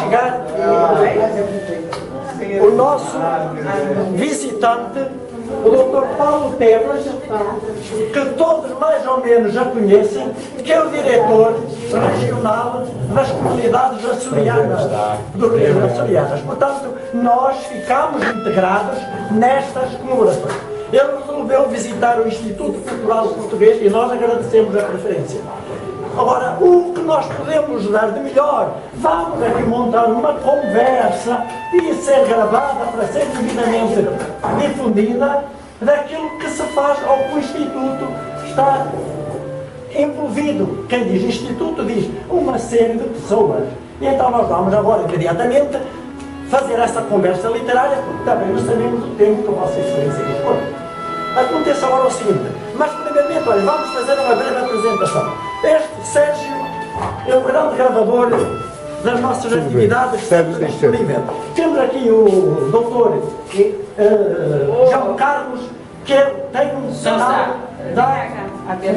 chegar o nosso visitante, o Dr. Paulo Teves, que todos mais ou menos já conhecem, que é o diretor regional das comunidades açorianas, do Rio Açorianas. Portanto, nós ficamos integrados nestas comemorações. Ele resolveu visitar o Instituto Cultural Português e nós agradecemos a preferência. Agora, o que nós podemos dar de melhor, vamos aqui montar uma conversa e ser gravada para ser devidamente difundida daquilo que se faz ou que o Instituto está envolvido. Quem diz Instituto diz uma série de pessoas. E então nós vamos agora imediatamente fazer essa conversa literária, porque também não sabemos o tempo que Vossa Excelência dispõe. Acontece agora o seguinte, mas primeiramente, olha, vamos fazer uma breve apresentação. Este Sérgio é o grande gravador das nossas atividades disponíveis. Temos aqui o doutor João Carlos, que tem um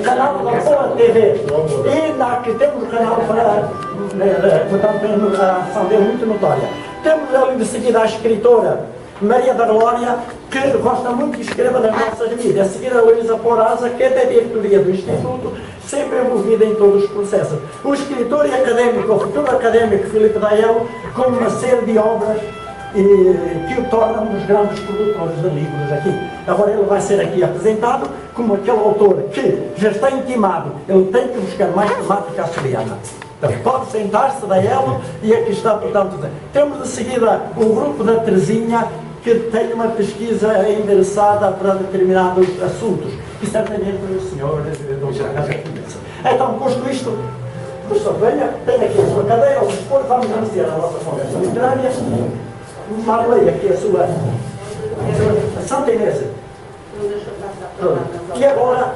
canal da Boa TV. E que temos o canal para, portanto, a ação dele muito notória. Temos ali de seguida a escritora Maria da Glória, que gosta muito de escrever nas nossas mídias. A seguir a Luísa Poraza, que é da diretoria do Instituto, sempre envolvida em todos os processos. O escritor e académico, o futuro académico Filipe Dael, com uma série de obras que o tornam um dos grandes produtores de livros aqui. Agora ele vai ser aqui apresentado como aquele autor que já está intimado, ele tem que buscar mais temática açoriana. Então, pode sentar-se Dael e aqui está, portanto, temos de seguida o grupo da Terezinha, que tem uma pesquisa endereçada para determinados assuntos, e certamente o senhor Dr. Casa conhece. Então, posto isto, professor, venha, tenha aqui a sua cadeira, depois vamos iniciar a nossa conversa literária. Marley, aqui a sua Santa Inês. E agora,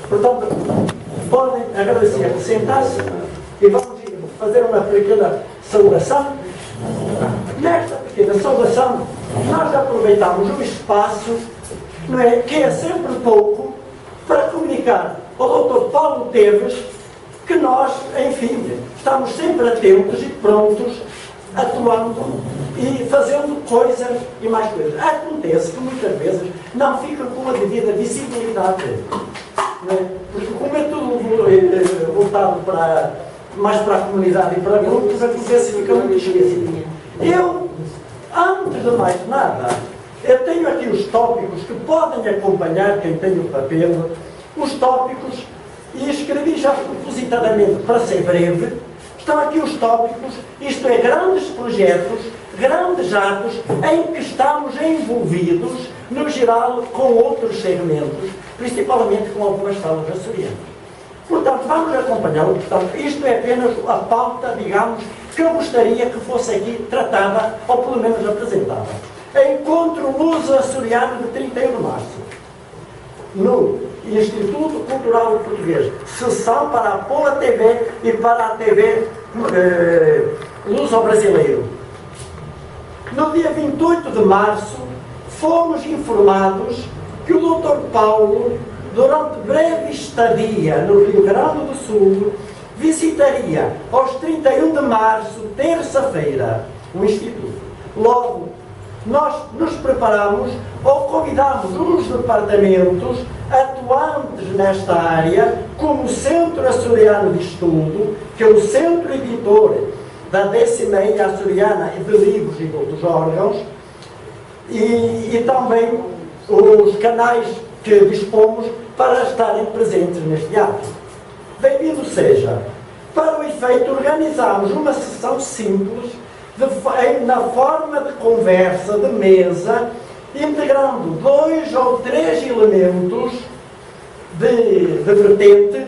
portanto, podem agradecer, sentar-se e vamos fazer uma pequena saudação. Nesta pequena saudação, nós aproveitamos o espaço, não é, que é sempre pouco, para comunicar ao Dr. Paulo Teves que nós, enfim, estamos sempre atentos e prontos, atuando e fazendo coisas e mais coisas. Acontece que muitas vezes não ficam com a devida visibilidade, não é? Porque como é tudo voltado mais para a comunidade e para grupos, acontece que fica muito esquecido. Eu, antes de mais nada, eu tenho aqui os tópicos que podem acompanhar quem tem o papel, os tópicos, e escrevi já propositadamente para ser breve. Estão aqui os tópicos, isto é, grandes projetos, grandes atos em que estamos envolvidos, no geral, com outros segmentos, principalmente com algumas salas açorianas. Portanto, vamos acompanhá-lo. Portanto, isto é apenas a pauta, digamos, que eu gostaria que fosse aqui tratada, ou pelo menos apresentada. Encontro Luso-Açoriano de 31 de março, no Instituto Cultural Português. Sessão para a Boa TV e para a TV Luso-Brasileiro. No dia 28 de março, fomos informados que o Dr. Paulo, durante breve estadia no Rio Grande do Sul, visitaria aos 31 de março, terça-feira, o Instituto. Logo, nós nos preparamos ou convidamos uns departamentos atuantes nesta área, como o Centro Açoriano de Estudo, que é o centro editor da 10ª Açoriana de livros e de outros órgãos, e também os canais que dispomos para estarem presentes neste ato. Bem-vindo seja. Para o efeito, organizamos uma sessão simples, na forma de conversa, de mesa, integrando 2 ou 3 elementos de vertente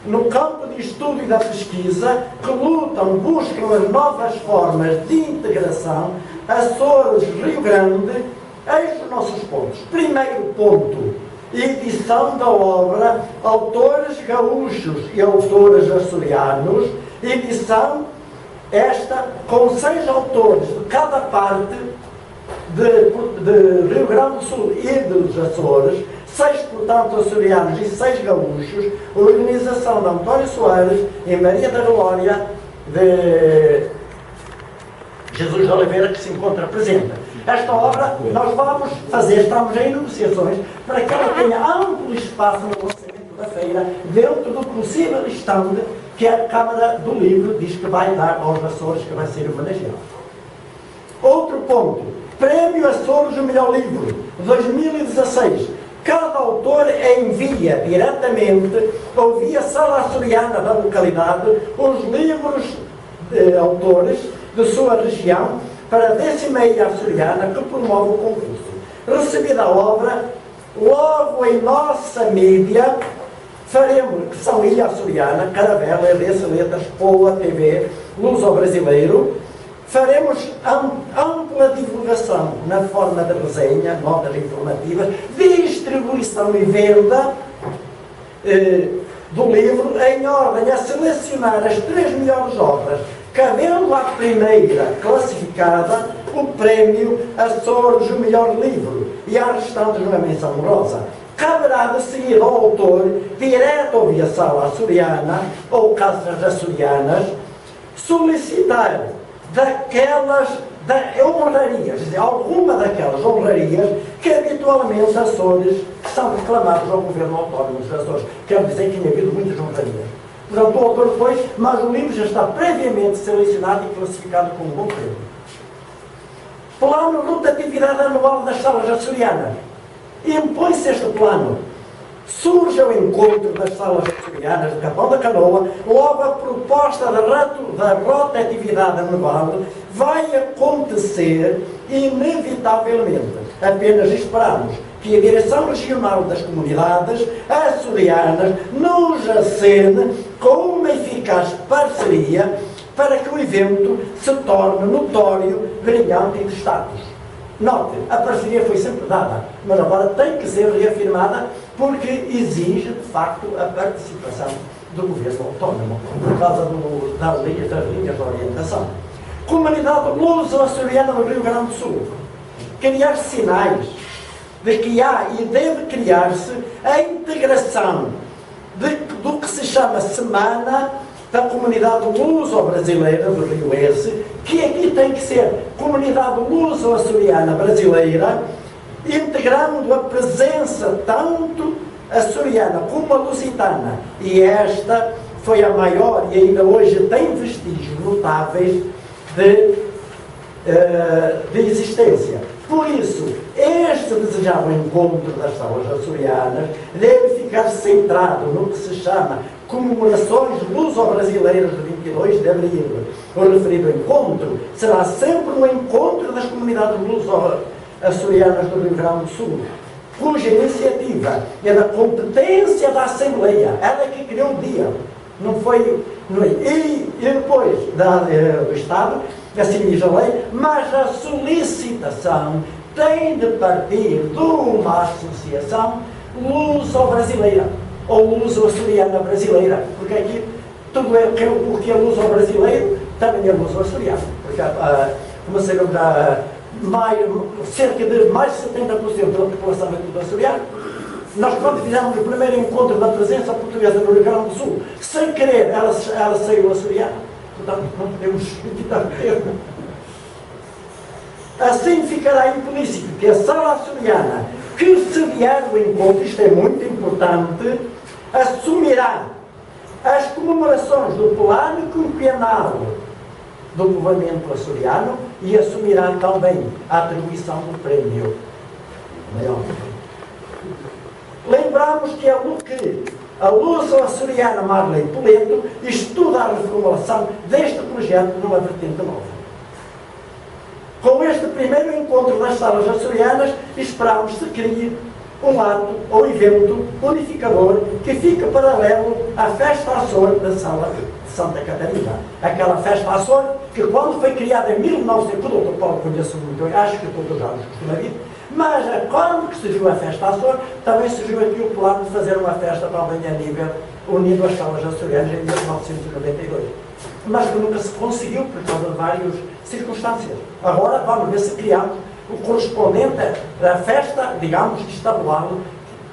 no campo de estudo e da pesquisa, que lutam, buscam as novas formas de integração. Açores, Rio Grande, eis os nossos pontos. Primeiro ponto, edição da obra, autores gaúchos e autores açorianos, edição esta com 6 autores de cada parte de Rio Grande do Sul e dos Açores, 6, portanto, açorianos e 6 gaúchos, organização de António Soares e Maria da Glória, de Jesus de Oliveira, que se encontra presente. Esta obra nós vamos fazer, estamos em negociações, para que ela tenha amplo espaço no lançamento da feira, dentro do possível stand que a Câmara do Livro diz que vai dar aos Açores, que vai ser homenageado. Outro ponto, Prémio Açores do Melhor Livro, 2016. Cada autor envia diretamente ou via sala açoriana da localidade os livros de autores de sua região para a 10ª Açoriana, que promove o concurso. Recebida a obra, logo em nossa mídia, faremos, que são Ilha Açoriana, Caravela, RS Letras, Poa, TV, Luz ao Brasileiro, faremos ampla divulgação na forma de resenha, notas informativas, distribuição e venda do livro, em ordem a selecionar as 3 melhores obras, cabendo à primeira classificada o prémio Açores o Melhor Livro e às restantes uma menção honrosa. Caberá de seguir ao autor, direto ou via sala açoriana ou casas açorianas, solicitar daquelas honrarias, alguma daquelas honrarias que habitualmente Açores são reclamados ao governo autónomo dos Açores. Quero dizer que tinha havido muitas honrarias. Portanto, o autor depois, mas o livro já está previamente selecionado e classificado como bom prémio. Plano de rotatividade anual das salas açorianas. Impõe-se este plano. Surge o encontro das salas açorianas de Capão da Canoa, logo a proposta da rotatividade anual vai acontecer inevitavelmente. Apenas esperamos que a Direção Regional das Comunidades Açorianas nos acene com uma eficaz parceria para que o evento se torne notório, brilhante e de status. Note, a parceria foi sempre dada, mas agora tem que ser reafirmada porque exige, de facto, a participação do governo autónomo, por causa das linhas de orientação. Comunidade luso-açoriana do Rio Grande do Sul. Criar sinais de que há e deve criar-se a integração do que se chama Semana da Comunidade Luso-Brasileira do Rio S, que aqui tem que ser Comunidade Luso-Açoriana Brasileira, integrando a presença tanto açoriana como a lusitana. E esta foi a maior e ainda hoje tem vestígios notáveis de existência. Por isso, este desejado encontro das salas açorianas deve ficar centrado no que se chama Comemorações Luso-Brasileiras de 22 de Abril. O referido encontro será sempre um encontro das comunidades luso-açorianas do Rio Grande do Sul, cuja iniciativa é da competência da Assembleia. Ela é que criou o dia. Não foi. E depois do Estado, assim diz a lei, mas a solicitação tem de partir de uma associação luso-brasileira ou luso-açoriana brasileira, porque aqui tudo é o que é luso-brasileiro também é luso-açoriano, porque como sabemos cerca de mais de 70% da população é tudo açoriano. Nós, quando fizemos o primeiro encontro da presença portuguesa no Rio Grande do Sul, sem querer, ela saiu açoriana. Portanto, não podemos evitar termo. Assim ficará implícito que a sala açoriana, que se vier do encontro, isto é muito importante, assumirá as comemorações do plano quinquenal do povoamento açoriano e assumirá também a atribuição do prémio maior. Lembramos que a luso-açoriana Marley Poleto estuda a reformulação deste projeto numa vertente nova. Com este primeiro encontro das salas açorianas, esperamos que se crie um ato ou evento unificador que fique paralelo à Festa Açor da Sala de Santa Catarina. Aquela Festa Açor que, quando foi criada em 1900, o Dr. Paulo conhece muito, acho que todos os anos costuma vir, mas quando que surgiu a Festa Açor, também surgiu aqui o plano de fazer uma festa também a nível unido às salas açorianas em 1992. Mas que nunca se conseguiu por causa de várias circunstâncias. Agora vamos ver se criamos o correspondente da festa, digamos, estadual,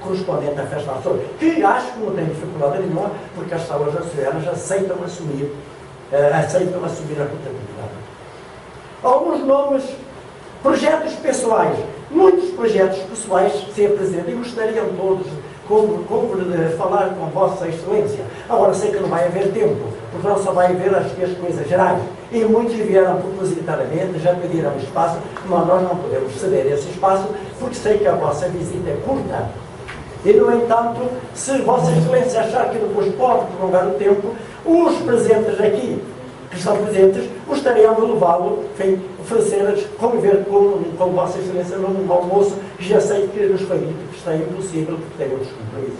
correspondente à Festa Açor, que acho que não tem dificuldade nenhuma, porque as salas açorianas aceitam assumir aceitam assumir a contabilidade. Alguns nomes, projetos pessoais. Muitos projetos pessoais se apresentam e gostariam todos de falar com Vossa Excelência. Agora sei que não vai haver tempo, porque não só vai haver as coisas gerais. E muitos vieram propositadamente, já pediram espaço, mas nós não podemos ceder esse espaço, porque sei que a vossa visita é curta. E, no entanto, se Vossa Excelência achar que depois pode prolongar o tempo, os presentes aqui, que estão presentes, gostariam de levá-lo, oferecer-lhes, conviver com Vossa Excelência num almoço, que já sei que nos foi dito que está impossível, porque tem outros compromissos.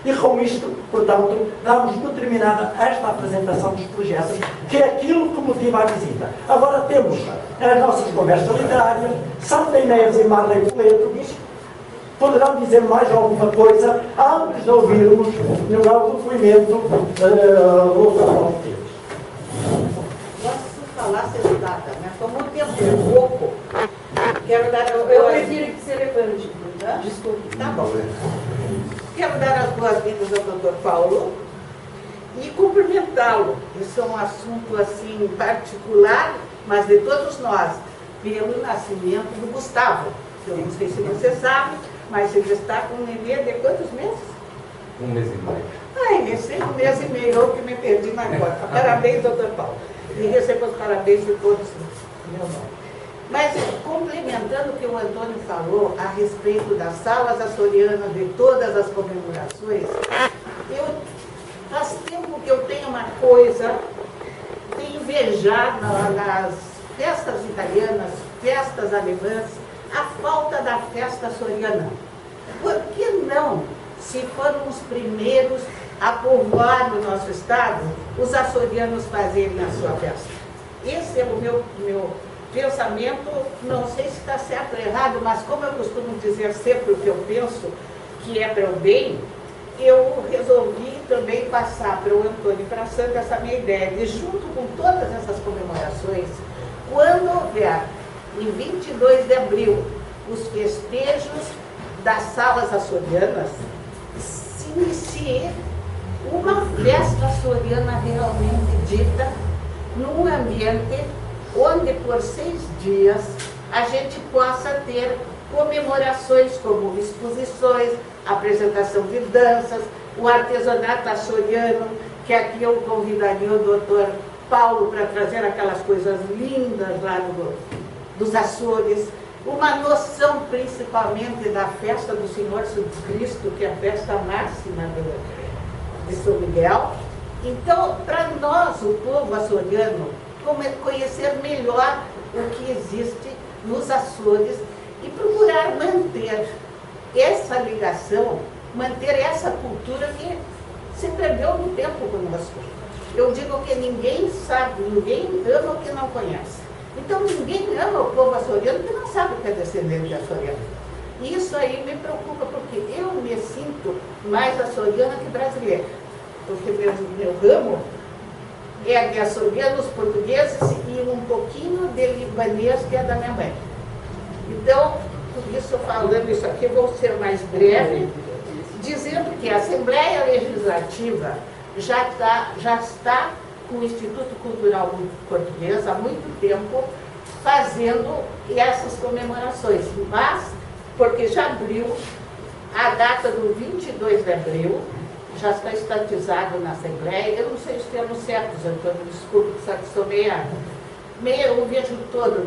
E com isto, portanto, damos por terminada esta apresentação dos projetos, que é aquilo que motiva a visita. Agora temos as nossas conversas literárias, Santa Inês e Marley Toledo, poderão dizer mais alguma coisa antes de ouvirmos o depoimento do Dr. Pires. Posso falar sentada, né? Como o tempo é pouco, quero dar... Eu prefiro que se levante. Desculpe. Tá bom. Quero dar as boas-vindas ao Dr. Paulo e cumprimentá-lo. Isso é um assunto assim particular, mas de todos nós, pelo nascimento do Gustavo. Eu não sei se você sabe, mas ele está com um nenê de quantos meses? 1 mês e meio. Ai, nesse 1 mês e meio, eu que me perdi na conta. Parabéns, doutor Paulo. E recebo os parabéns de todos meu nome. Mas, complementando o que o Antônio falou a respeito das salas açorianas, de todas as comemorações, faz tempo que eu tenho uma coisa de invejar nas festas italianas, festas alemãs, a falta da festa açoriana. Por que não, se foram os primeiros a povoar no nosso estado, os açorianos fazerem a sua festa? Esse é o meu pensamento, não sei se está certo ou errado, mas como eu costumo dizer sempre o que eu penso, que é para o bem, eu resolvi também passar para o Antônio e para a Sandra essa minha ideia de, junto com todas essas comemorações, quando houver, em 22 de abril, os festejos das salas açorianas, se inicie uma festa açoriana realmente dita, num ambiente onde por 6 dias a gente possa ter comemorações como exposições, apresentação de danças, o artesanato açoriano, que aqui eu convidaria o doutor Paulo para trazer aquelas coisas lindas lá dos Açores, uma noção principalmente da festa do Senhor Jesus Cristo, que é a festa máxima de São Miguel. Então, para nós, o povo açoriano, conhecer melhor o que existe nos Açores e procurar manter essa ligação, manter essa cultura que se perdeu no tempo conosco. Eu digo que ninguém sabe, ninguém ama o que não conhece. Então ninguém ama o povo açoriano que não sabe o que é descendente de açoriano. E isso aí me preocupa, porque eu me sinto mais açoriana que brasileira. Porque meu ramo é de açorianos portugueses e um pouquinho de libanês, que é da minha mãe. Então, por isso, falando isso aqui, vou ser mais breve, dizendo que a Assembleia Legislativa já está com o Instituto Cultural Português há muito tempo fazendo essas comemorações, mas porque já abriu a data do 22 de abril, já está estatizado na Assembleia. Eu não sei os termos certos, Antônio, desculpe, que estou meio, eu vejo todo,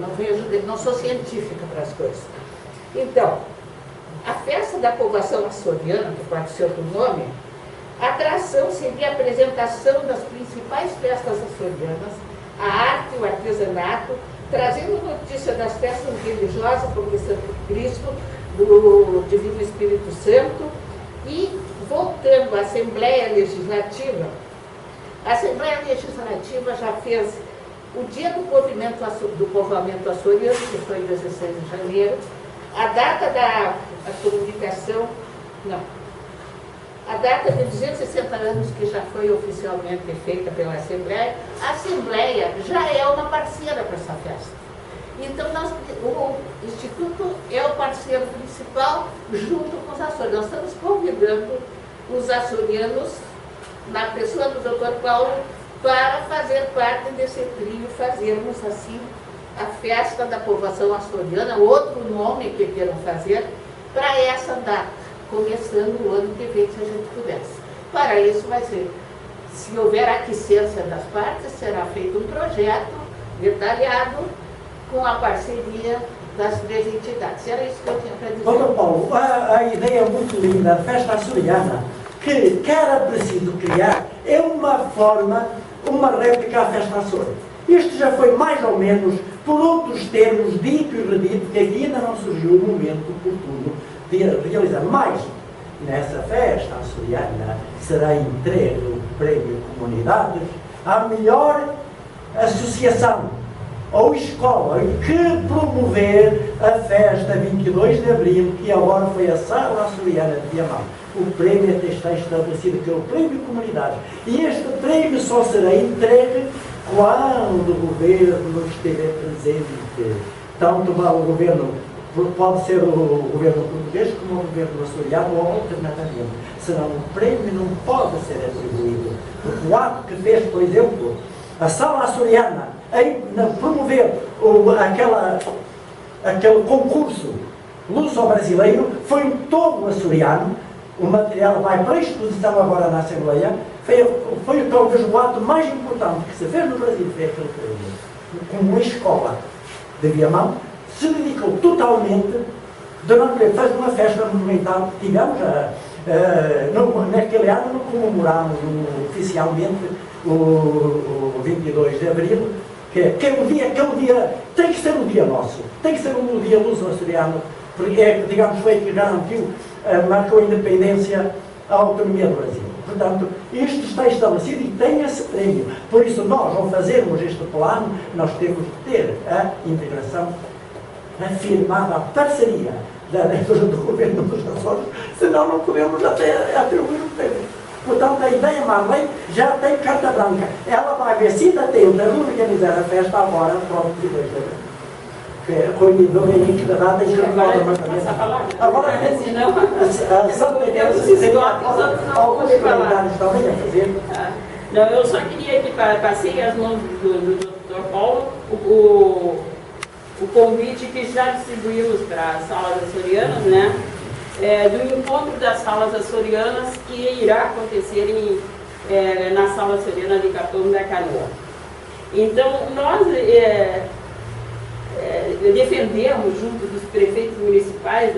não sou científica para as coisas. Então, a festa da povoação açoriana, que pode ser outro nome, a atração seria a apresentação das principais festas açorianas, a arte e o artesanato, trazendo notícia das festas religiosas, como Santo Cristo, do Divino Espírito Santo, e voltando à Assembleia Legislativa, a Assembleia Legislativa já fez o dia do povoamento açoriano, que foi 16 de janeiro, a data da comunicação, não, a data de 260 anos que já foi oficialmente feita pela Assembleia. A Assembleia já é uma parceira para essa festa. Então, o Instituto é o parceiro principal junto com os Açores. Nós estamos convidando os açorianos, na pessoa do Dr. Paulo, para fazer parte desse trio, fazermos assim a festa da povoação açoriana, outro nome que queiram fazer, para essa data, começando o ano que vem, se a gente pudesse. Para isso vai ser, se houver aquiescência das partes, será feito um projeto detalhado com a parceria das três entidades. Era isso que eu tinha para dizer. Doutor Paulo, a ideia é muito linda, a festa açoriana, que era preciso criar, é uma forma, uma réplica à festa açoriana. Isto já foi mais ou menos, por outros termos, dito e redito, que aqui ainda não surgiu o momento oportuno de realizar. Mas, nessa festa açoriana, será entregue o Prémio Comunidades à melhor associação ou escola que promover a festa 22 de Abril, que agora foi a Sala Açoriana de Viamão. O prémio até está estabelecido, que é o Prémio Comunidades. E este prémio só será entregue quando o governo estiver presente. Tanto o governo, pode ser o governo português como o governo açoriano, ou alternativamente. Senão o prémio não pode ser atribuído. Porque o ato que fez, por exemplo, a Sala Açoriana em promover aquele concurso luso-brasileiro foi um todo açoriano. O material vai para a exposição agora na Assembleia. Foi talvez o ato mais importante que se fez no Brasil, foi aquele prémio. Como uma escola de Viamão se dedicou totalmente, fez uma festa monumental. Tivemos, naquele ano, não comemoramos oficialmente o 22 de Abril, que é um dia, tem que ser um dia nosso, tem que ser um dia luso-açoriano, porque digamos, foi que garantiu, marcou a independência, a autonomia do Brasil. Portanto, isto está estabelecido e tem esse prémio. Por isso, nós, ao fazermos este plano, nós temos de ter a integração afirmada, a parceria do governo dos Açores, senão não podemos até atribuir o prémio. Portanto, a ideia Marley já tem carta branca. Ela vai ver se ainda tem de reorganizar a festa agora, pronto, de 2 de abril. Reunido no início da data e já agora a Santa Igreja alguns comentários também a fazer. Não, eu só queria que passei as mãos do Dr. Paulo o convite que já distribuímos para as salas açorianas, né? Do encontro das salas açorianas que irá acontecer na sala açoriana de Capão da Canoa. Então, nós defendemos, junto dos prefeitos municipais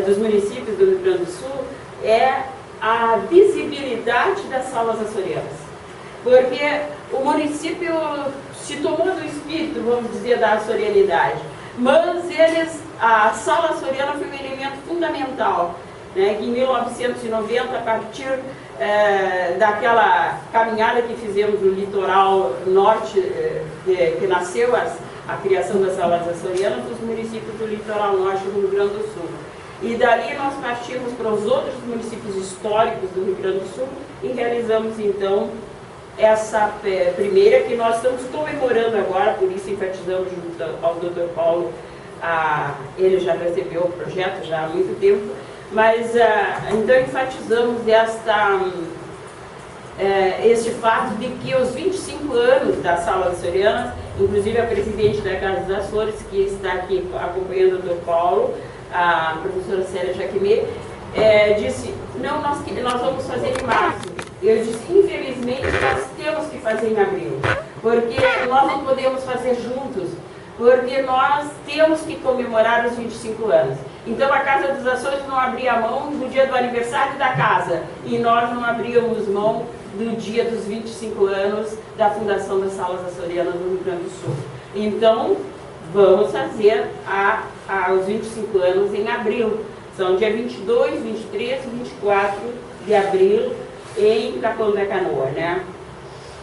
dos municípios do Rio Grande do Sul, a visibilidade das salas açorianas. Porque o município se tomou do espírito, vamos dizer, da açorianidade, mas a sala açoriana foi um elemento fundamental, né, que em 1990, a partir daquela caminhada que fizemos no litoral norte, que nasceu a criação das salas açorianas dos municípios do litoral norte do Rio Grande do Sul. E dali nós partimos para os outros municípios históricos do Rio Grande do Sul e realizamos então essa primeira que nós estamos comemorando agora, por isso enfatizamos junto ao Dr. Paulo, ele já recebeu o projeto já há muito tempo, mas então enfatizamos este fato de que os 25 anos das salas açorianas, inclusive a presidente da Casa dos Açores, que está aqui acompanhando o Dr. Paulo, a professora Célia Jaquimê, disse, não, nós vamos fazer em março. Eu disse, infelizmente, nós temos que fazer em abril, porque nós não podemos fazer juntos, porque nós temos que comemorar os 25 anos. Então a Casa dos Açores não abria mão do dia do aniversário da casa, e nós não abríamos mão do dia dos 25 anos da fundação das Salas Açorianas do Rio Grande do Sul. Então, vamos fazer os 25 anos em abril. São dia 22, 23 e 24 de abril em Capão da Canoa, né?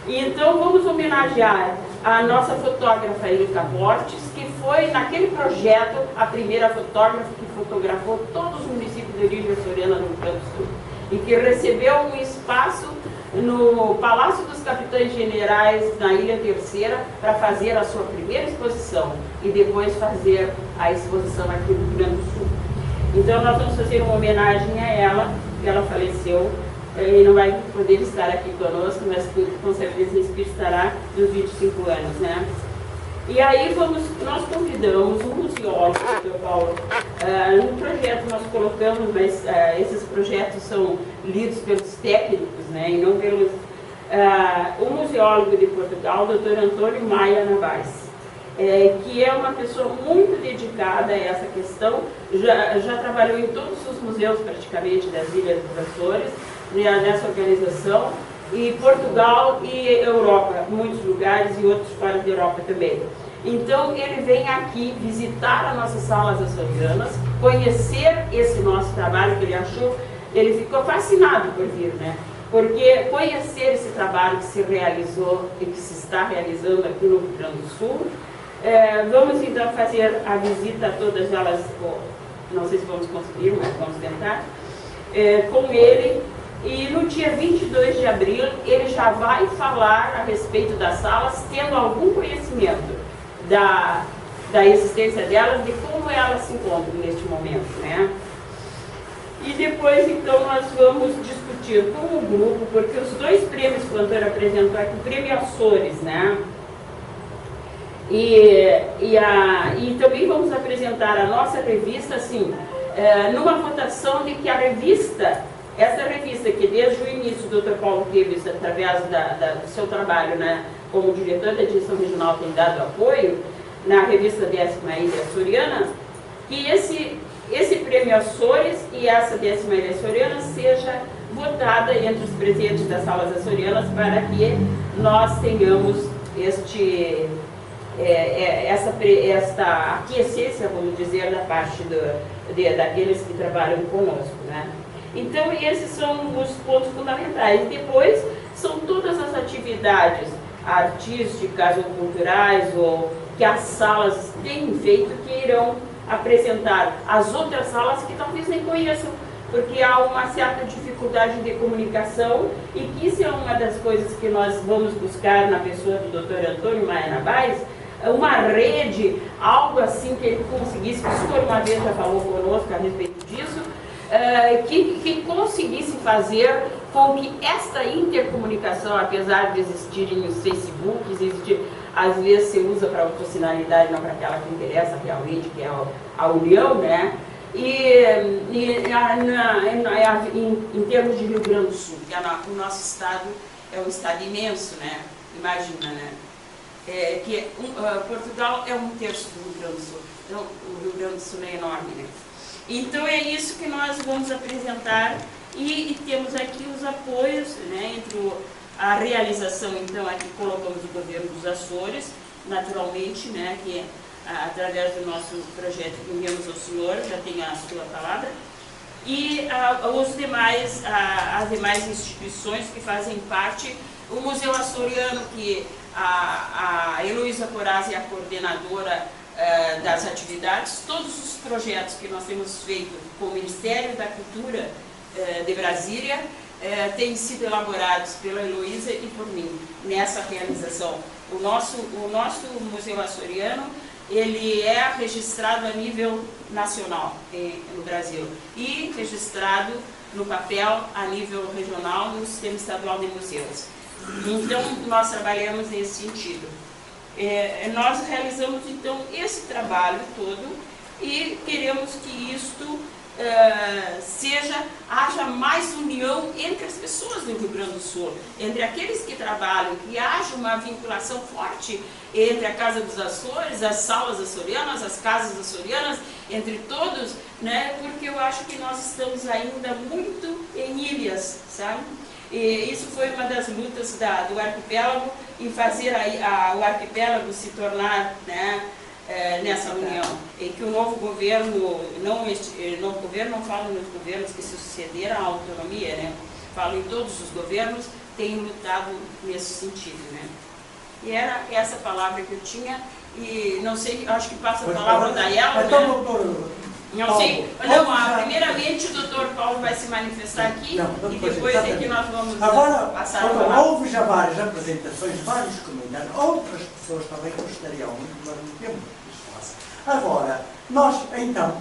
Então, vamos homenagear a nossa fotógrafa Erika Bortes, que foi, naquele projeto, a primeira fotógrafa que fotografou todos os municípios de origem açoriana do Rio Grande do Sul, e que recebeu um espaço no Palácio dos Capitães Generais, na Ilha Terceira, para fazer a sua primeira exposição e depois fazer a exposição aqui no Rio Grande do Sul. Então nós vamos fazer uma homenagem a ela, que ela faleceu ele não vai poder estar aqui conosco, mas com certeza esse espírito estará nos 25 anos, né? E aí nós convidamos um museólogo, o Dr. Paulo. No projeto nós colocamos, mas esses projetos são lidos pelos técnicos, né, e não pelos... o museólogo de Portugal, o Dr. Antônio Maia Navais, que é uma pessoa muito dedicada a essa questão, já trabalhou em todos os museus praticamente das Ilhas dos Açores, nessa organização, e Portugal e Europa, muitos lugares e outros fora da Europa também. Então ele vem aqui visitar as nossas salas açorianas, conhecer esse nosso trabalho que ele achou, ele ficou fascinado por vir, né? Porque conhecer esse trabalho que se realizou e que se está realizando aqui no Rio Grande do Sul, vamos então fazer a visita a todas elas, não sei se vamos conseguir, mas vamos tentar, com ele. E no dia 22 de abril, ele já vai falar a respeito das salas, tendo algum conhecimento da existência delas, de como elas se encontram neste momento, né? E depois, então, nós vamos discutir com o grupo, porque os 2 prêmios que o Antônio apresentou aqui, o Prêmio Açores, né? E também vamos apresentar a nossa revista, assim, numa votação de que a revista... Essa revista que desde o início o Dr. Paulo Teves, através do seu trabalho, né, como diretor da direção regional, tem dado apoio na revista 10ª Ilha Açoriana, que esse prêmio Açores e essa 10ª Ilha Açoriana seja votada entre os presidentes das salas açorianas para que nós tenhamos esta aquiescência, vamos dizer, da parte daqueles que trabalham conosco, né? Então, esses são os pontos fundamentais. Depois, são todas as atividades artísticas ou culturais ou que as salas têm feito que irão apresentar as outras salas que talvez nem conheçam, porque há uma certa dificuldade de comunicação e que isso é uma das coisas que nós vamos buscar na pessoa do Dr. Antônio Maia Navais, uma rede, algo assim que ele conseguisse, o senhor uma vez já falou conosco a respeito disso, que conseguisse fazer com que esta intercomunicação, apesar de existirem os Facebooks, às vezes se usa para outra finalidade, não para aquela que interessa realmente, que é a união, né? Em termos de Rio Grande do Sul, que o nosso estado é um estado imenso, né? Imagina, né? Portugal é 1/3 do Rio Grande do Sul, então o Rio Grande do Sul é enorme, né? Então é isso que nós vamos apresentar e temos aqui os apoios, né, entre a realização, então aqui colocamos o governo dos Açores, naturalmente, né, que através do nosso projeto que enviamos ao senhor, já tem a sua palavra, e as demais instituições que fazem parte, o Museu Açoriano, que a Heloísa Corazzi é a coordenadora das atividades, todos os projetos que nós temos feito com o Ministério da Cultura de Brasília têm sido elaborados pela Heloísa e por mim nessa realização. O nosso Museu Açoriano, ele é registrado a nível nacional no Brasil e registrado no papel a nível regional no Sistema Estadual de Museus. Então, nós trabalhamos nesse sentido. Nós realizamos, então, esse trabalho todo e queremos que isto haja mais união entre as pessoas do Rio Grande do Sul, entre aqueles que trabalham, que haja uma vinculação forte entre a Casa dos Açores, as salas açorianas, as casas açorianas, entre todos, né? Porque eu acho que nós estamos ainda muito em ilhas, sabe? E isso foi uma das lutas do arquipélago, em fazer o arquipélago se tornar, né, nessa união. E que o novo governo, novo governo não fala nos governos que se sucederam à autonomia, né? Falo em todos os governos, têm lutado nesse sentido, né? E era essa palavra que eu tinha, e não sei, acho que passa a palavra da Ela, né? Não sei, primeiramente o doutor Paulo vai se manifestar aqui e depois é que nós vamos passar a palavra. Houve já várias apresentações, vários comentários, outras pessoas também gostariam muito, mas não temos que isso faça. Agora, nós então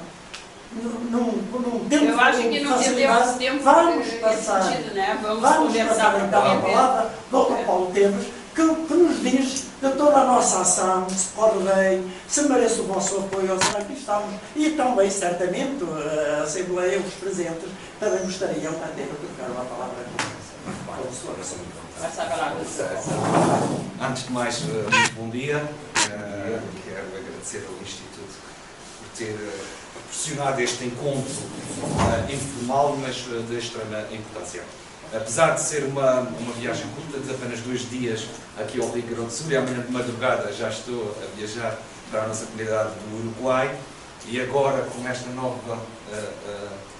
num tempo Eu acho que de não facilidade, temos tempo vamos nesse passar, sentido, né? Vamos passar conversar então a com palavra ao Dr. Paulo Teves, que nos diz de toda a nossa ação, se pode bem, se merece o vosso apoio, ou se aqui estamos, e também, certamente, a Assembleia, os presentes, também gostariam até de trocar uma palavra com a sua ação. Passar a palavra. Antes de mais, muito bom dia. Quero agradecer ao Instituto por ter proporcionado este encontro informal, mas de extrema importância. Apesar de ser uma viagem curta, de apenas 2 dias aqui ao Rio Grande do Sul, e amanhã de madrugada já estou a viajar para a nossa comunidade do Uruguai, e agora com esta nova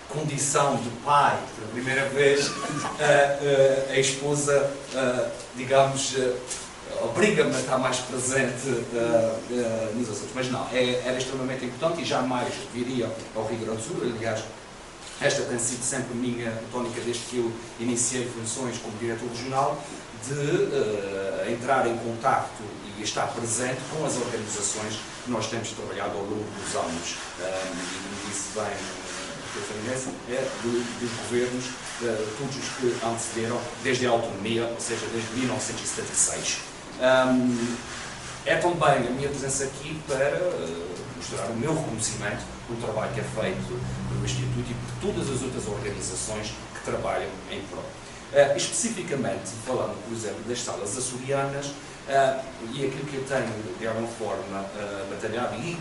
condição de pai, pela primeira vez, a esposa, digamos, obriga-me a estar mais presente nos assuntos. Mas não, era extremamente importante e jamais viria ao Rio Grande do Sul. Aliás, esta tem sido sempre a minha tónica desde que eu iniciei funções como diretor regional, de entrar em contacto e estar presente com as organizações que nós temos trabalhado ao longo dos anos. E como disse bem dos governos, todos os que antecederam, desde a autonomia, ou seja, desde 1976. É também a minha presença aqui para mostrar o meu reconhecimento pelo trabalho que é feito pelo Instituto e por todas as outras organizações que trabalham em prol. Especificamente, falando, por exemplo, das salas açorianas, e aquilo que eu tenho, de alguma forma, batalhado e,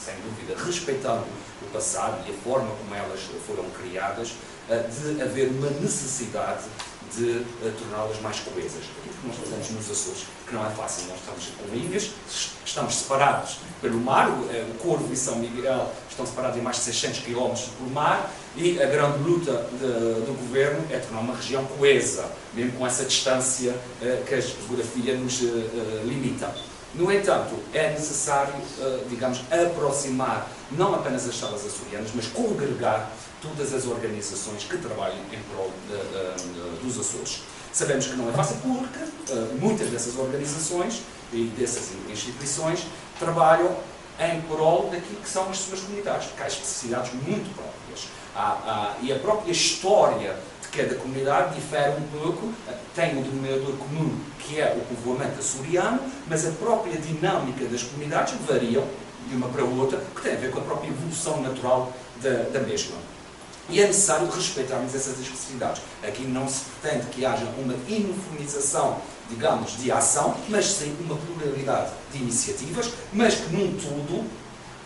sem dúvida, respeitando o passado e a forma como elas foram criadas, de haver uma necessidade de torná-las mais coesas. Aquilo que nós fazemos nos Açores, que não é fácil, nós estamos com ilhas, estamos separados pelo mar, o Corvo e São Miguel estão separados em mais de 600 km por mar, e a grande luta do governo é tornar uma região coesa, mesmo com essa distância que a geografia nos limita. No entanto, é necessário, digamos, aproximar não apenas as salas açorianas, mas congregar todas as organizações que trabalham em prol dos Açores. Sabemos que não é fácil porque muitas dessas organizações e dessas instituições trabalham em prol daquilo que são as suas comunidades, porque há especificidades muito próprias. E a própria história de cada comunidade difere um pouco, tem um denominador comum, que é o povoamento açoriano, mas a própria dinâmica das comunidades varia de uma para outra, que tem a ver com a própria evolução natural da mesma. E é necessário respeitarmos essas especificidades. Aqui não se pretende que haja uma uniformização, digamos, de ação, mas sim uma pluralidade de iniciativas, mas que, num todo,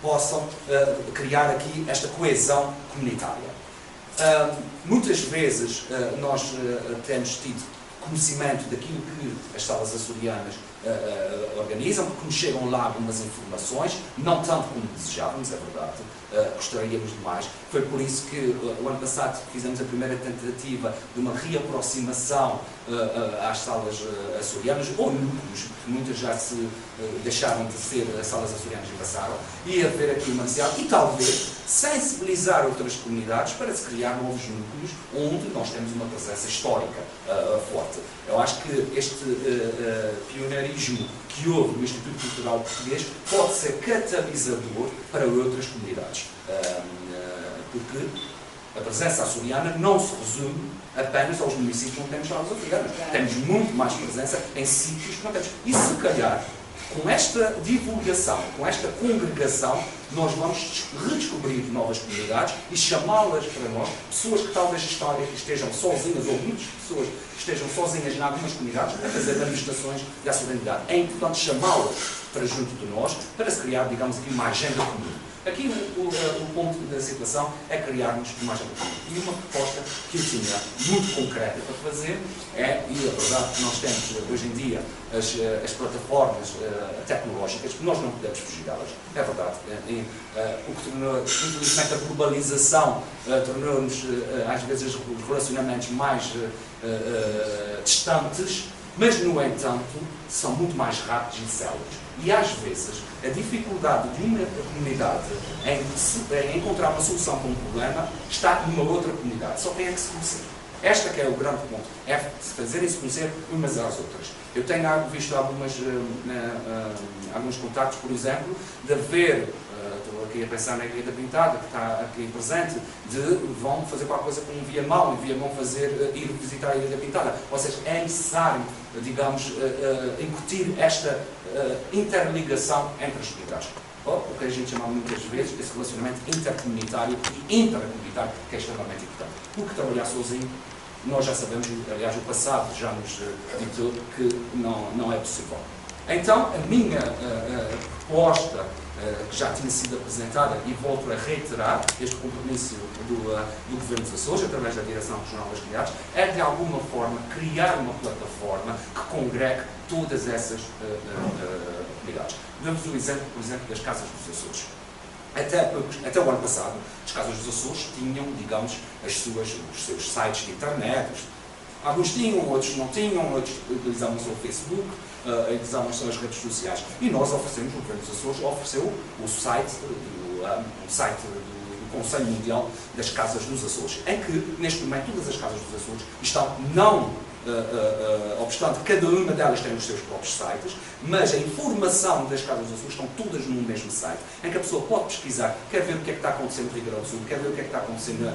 possam criar aqui esta coesão comunitária. Muitas vezes nós temos tido conhecimento daquilo que as salas açorianas organizam, porque nos chegam lá algumas informações, não tanto como desejávamos, é verdade, gostaríamos de mais. Foi por isso que o ano passado fizemos a primeira tentativa de uma reaproximação às salas açorianas, ou núcleos, muitas já se deixaram de ser as salas açorianas e passaram, e haver aqui uma necessidade, e talvez sensibilizar outras comunidades para se criar novos núcleos, onde nós temos uma presença histórica forte. Eu acho que este pioneirismo que houve no Instituto Cultural Português pode ser catalisador para outras comunidades, porque a presença açoriana não se resume apenas aos municípios onde temos salas açorianas. Temos muito mais presença em sítios que não temos. E se calhar, com esta divulgação, com esta congregação, nós vamos redescobrir novas comunidades e chamá-las para nós, pessoas que talvez estejam sozinhas, ou muitas pessoas que estejam sozinhas em algumas comunidades, a fazer manifestações da solidariedade. É importante chamá-las para junto de nós, para se criar, digamos aqui, uma agenda comum. Aqui o ponto da situação é criarmos uma agenda comum. E uma proposta que eu tinha muito concreta para fazer é, e a verdade que nós temos hoje em dia, as plataformas tecnológicas, nós não podemos fugir delas, é verdade. O que tornou, infelizmente, a globalização tornou-nos, às vezes, os relacionamentos mais distantes, mas, no entanto, são muito mais rápidos e céleres. E, às vezes, a dificuldade de uma comunidade em encontrar uma solução para um problema está numa outra comunidade. Só tem que se conhecer. Este que é o grande ponto. É fazerem-se conhecer umas às outras. Eu tenho visto alguns contactos, por exemplo, de haver, estou que ia pensar na Ilha da Pintada, que está aqui presente, vão fazer qualquer coisa com um Viamão, e Viamão ir visitar a Ilha da Pintada. Ou seja, é necessário, digamos, incutir esta interligação entre as comunidades. O que a gente chama muitas vezes esse relacionamento intercomunitário e intracomunitário, que é extremamente importante. Porque trabalhar sozinho, nós já sabemos, aliás, o passado já nos ditou que não é possível. Então, a minha proposta, que já tinha sido apresentada, e volto a reiterar este compromisso do Governo dos Açores, através da Direção Regional das Comunidades, é de alguma forma criar uma plataforma que congregue todas essas comunidades. Damos o exemplo, por exemplo, das Casas dos Açores. Até o ano passado, as Casas dos Açores tinham, digamos, os seus sites de internet. Alguns tinham, outros não tinham, outros utilizavam só o Facebook, utilizavam só as redes sociais. E nós oferecemos, o Governo dos Açores ofereceu o site, do Conselho Mundial das Casas dos Açores, em que, neste momento, todas as Casas dos Açores estão, não obstante cada uma delas tem os seus próprios sites, mas a informação das Casas dos Açores estão todas no mesmo site, em que a pessoa pode pesquisar, quer ver o que é que está acontecendo no Rio Grande do Sul, quer ver o que é que está acontecendo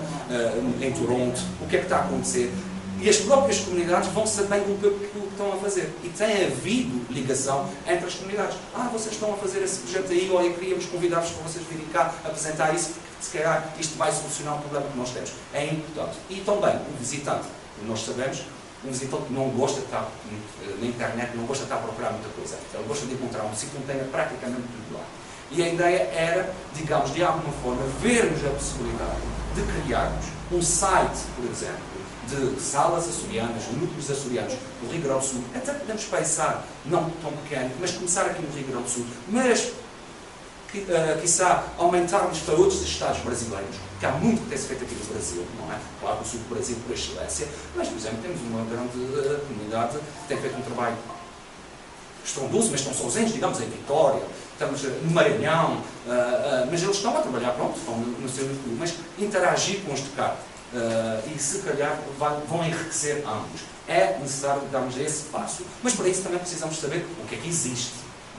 em Toronto, o que é que está a acontecer. E as próprias comunidades vão sabendo o que estão a fazer. E tem havido ligação entre as comunidades. Vocês estão a fazer esse projeto aí, olha, queríamos convidar-vos para vocês virem cá apresentar isso, se calhar isto vai solucionar o problema que nós temos. É importante. E também, o visitante, nós sabemos, um visitante não gosta de estar na internet, não gosta de estar a procurar muita coisa. Ele gosta de encontrar um sítio onde tenha praticamente tudo lá. E a ideia era, digamos, de alguma forma, vermos a possibilidade de criarmos um site, por exemplo, de salas açorianas, núcleos açorianos no Rio Grande do Sul. Até podemos pensar, não tão pequeno, mas começar aqui no Rio Grande do Sul, mas quiçá aumentarmos para outros estados brasileiros, que há muito que tem-se feito aqui no Brasil, não é? Claro que o sul do Brasil por excelência, mas, por exemplo, temos uma grande comunidade que tem feito um trabalho estrondoso, mas estão sozinhos, digamos, em Vitória, estamos no Maranhão, mas eles estão a trabalhar, pronto, estão no seu núcleo, mas interagir com os de cá. E se calhar vão enriquecer ambos. É necessário darmos esse passo, mas para isso também precisamos saber o que é que existe,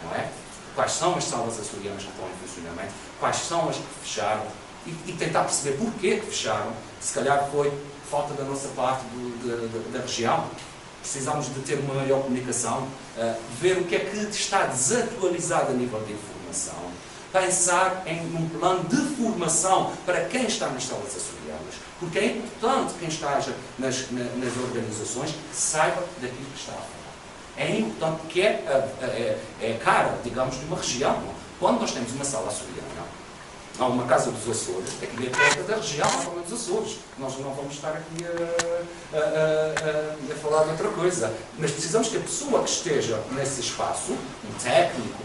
não é? Quais são as salas açorianas que estão em funcionamento, quais são as que fecharam e tentar perceber porquê que fecharam. Se calhar foi falta da nossa parte da região, precisamos de ter uma maior comunicação, ver o que é que está desatualizado a nível de informação, pensar em um plano de formação para quem está nas salas açorianas, porque é importante que quem esteja nas organizações saiba daquilo que está a falar. É importante que é a cara, digamos, de uma região. Quando nós temos uma sala açoriana, há uma Casa dos Açores, é que é perto da região, há dos Açores. Nós não vamos estar aqui a falar de outra coisa. Mas precisamos que a pessoa que esteja nesse espaço, um técnico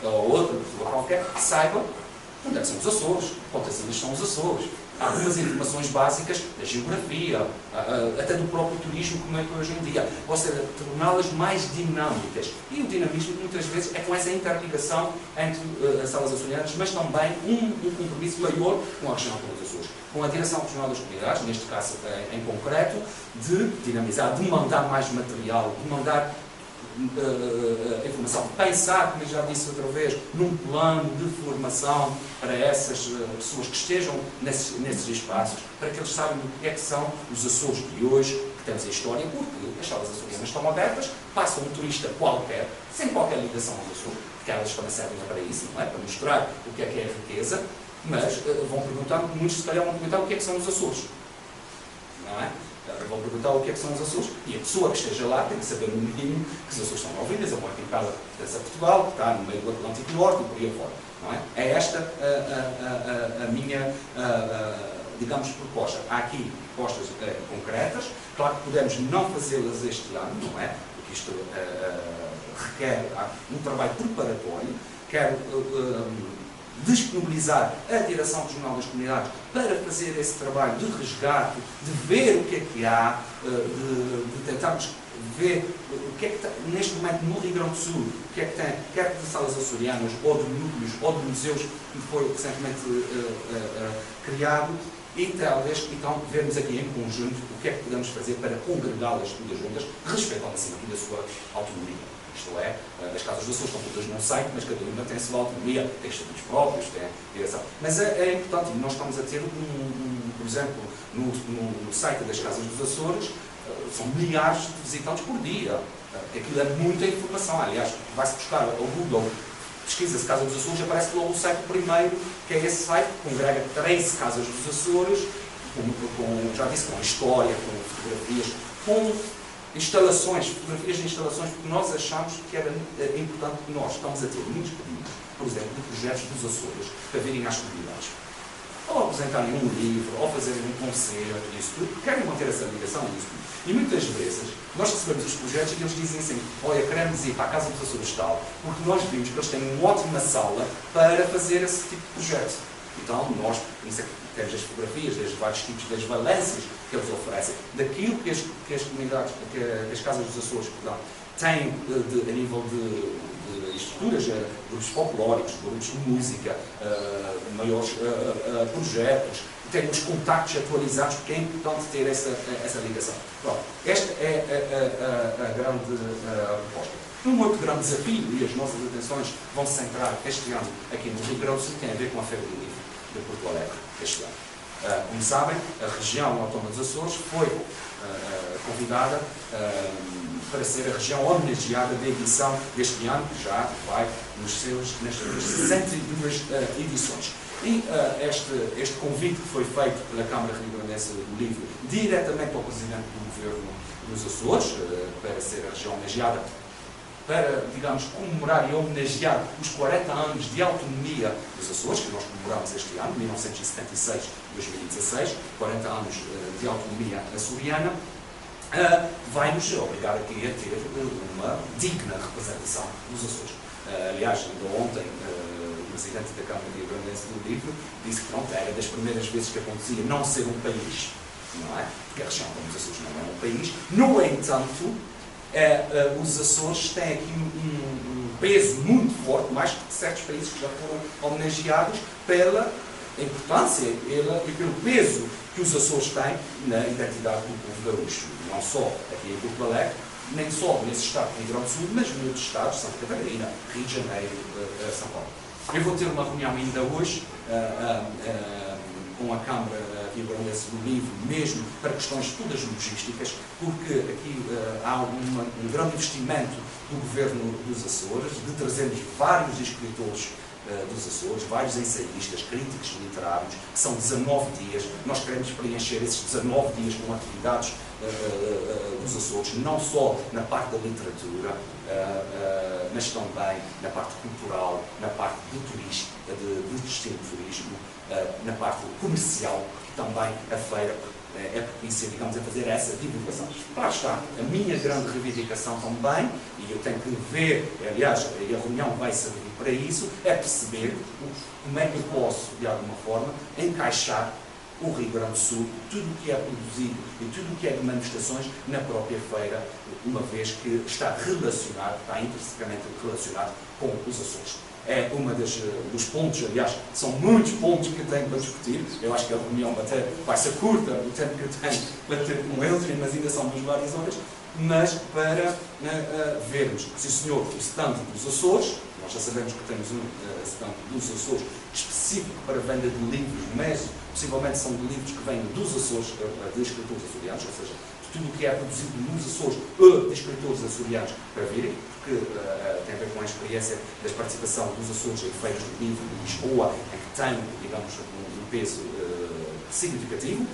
ou outra pessoa qualquer, saiba onde é que são os Açores, quantas ilhas são os Açores. Há algumas informações básicas da geografia, até do próprio turismo, como é que hoje em dia. Ou seja, torná-las mais dinâmicas. E o dinamismo, muitas vezes, é com essa interligação entre as salas açorianas, mas também um compromisso maior com a região dos Açores. Com a Direção Regional das Comunidades, neste caso em concreto, de dinamizar, de mandar mais material, de mandar informação, pensar, como eu já disse outra vez, num plano de formação para essas pessoas que estejam nesses espaços, para que eles saibam o que é que são os Açores de hoje, que temos a história, porque as salas açorianas estão abertas, passa um turista qualquer, sem qualquer ligação aos Açores, porque elas também servem para isso, não é? Para mostrar o que é a riqueza, mas vão perguntar, muitos se calhar vão perguntar o que é que são os Açores, não é? Vão perguntar o que é que são os Açores, e a pessoa que esteja lá tem que saber no mínimo que os Açores são 9 ilhas, a maior pincada pertence a Portugal, que está no meio do Atlântico Norte e por aí afora, não é? É esta a minha, digamos, proposta. Há aqui propostas concretas, claro que podemos não fazê-las este ano, não é? Porque isto requer um trabalho preparatório, quero disponibilizar a Direção Regional das Comunidades para fazer esse trabalho de resgate, de ver o que é que há, de tentarmos ver o que é que está, neste momento, no Rio Grande do Sul, o que é que tem, quer de salas açorianas, ou de núcleos, ou de museus, que foi recentemente criado, e talvez então vermos aqui em conjunto o que é que podemos fazer para congregá-las todas juntas, respeitando acima de tudo a sua autonomia. Isto é, as casas dos Açores estão todas num site, mas cada uma tem a sua autonomia, tem estatutos próprios, tem direção. Mas é importante, e nós estamos a ter, por exemplo, no site das casas dos Açores, são milhares de visitantes por dia. Aquilo é muita informação. Aliás, vai-se buscar ao Google, pesquisa-se Casa dos Açores, aparece logo o site primeiro, que é esse site que congrega 13 casas dos Açores, já disse, com história, com fotografias, com instalações, fotografias de instalações, porque nós achamos que era importante que nós estamos a ter muitos pedidos, por exemplo, de projetos dos Açores, para virem às comunidades. Ou apresentarem um livro, ou fazerem um concerto, isso tudo, querem manter essa ligação, isso tudo. E muitas vezes, nós recebemos os projetos e eles dizem assim, olha, queremos ir para a Casa dos Açores tal, porque nós vimos que eles têm uma ótima sala para fazer esse tipo de projeto. Então, nós temos as fotografias das vários tipos das valências que eles oferecem, daquilo que as comunidades, que as Casas dos Açores, têm a nível de estruturas, grupos folclóricos, grupos de música, maiores projetos, tem os contactos atualizados, porque é importante ter essa ligação. Pronto, esta é a grande proposta. Um outro grande desafio, e as nossas atenções vão se centrar este ano aqui no Rio Grande do Sul, tem a ver com a Feira do Livro de Porto Alegre, este ano. Como sabem, a região autónoma dos Açores foi convidada para ser a região homenageada da edição deste ano, que já vai nas suas 62 edições. E este convite que foi feito pela Câmara Rio-Grandense do Livro diretamente ao Presidente do Governo dos Açores, para ser a região homenageada, para, digamos, comemorar e homenagear os 40 anos de autonomia dos Açores, que nós comemoramos este ano, 1976-2016, 40 anos de autonomia açoriana, vai-nos obrigar aqui a ter uma digna representação dos Açores. Aliás, ainda ontem, o Presidente da Câmara Rio-Grandense do Livro disse que pronto, era das primeiras vezes que acontecia não ser um país, não é? Porque a região dos Açores não é um país. No entanto, os Açores têm aqui um peso muito forte, mais que certos países que já foram homenageados, pela importância e pelo peso que os Açores têm na identidade do povo gaúcho. Não só aqui em Porto Alegre, nem só nesse estado do Rio Grande do Sul, mas noutros estados, Santa Catarina, Rio de Janeiro, São Paulo. Eu vou ter uma reunião ainda hoje com a Câmara Rio-Grandense do Livro, mesmo para questões todas logísticas, porque aqui há um grande investimento do Governo dos Açores, de trazermos vários escritores dos Açores, vários ensaístas, críticos literários, que são 19 dias. Nós queremos preencher esses 19 dias com atividades dos Açores, não só na parte da literatura, mas também na parte cultural, na parte do turismo, do destino de turismo, na parte comercial, que também a feira é propícia, digamos, a fazer essa divulgação. Lá está, a minha grande reivindicação também, e eu tenho que ver, aliás, a reunião vai servir para isso, é perceber como é que eu posso, de alguma forma, encaixar o Rio Grande do Sul, tudo o que é produzido e tudo o que é de manifestações na própria feira, uma vez que está relacionado, está intrinsecamente relacionado com os Açores. É uma dos pontos, aliás, são muitos pontos que tenho para discutir. Eu acho que a reunião até vai ser curta, o tempo que eu tenho para ter com eles, mas ainda são várias horas, mas para vermos, sim senhor, o stand dos Açores. Nós já sabemos que temos um stand dos Açores específico para venda de livros, mas possivelmente são de livros que vêm dos Açores, de escritores açorianos, ou seja, de tudo o que é produzido nos Açores de escritores açorianos para virem, porque tem a ver com a experiência da participação dos Açores em feiras do livro de Lisboa, em que tem, digamos, um peso significativo,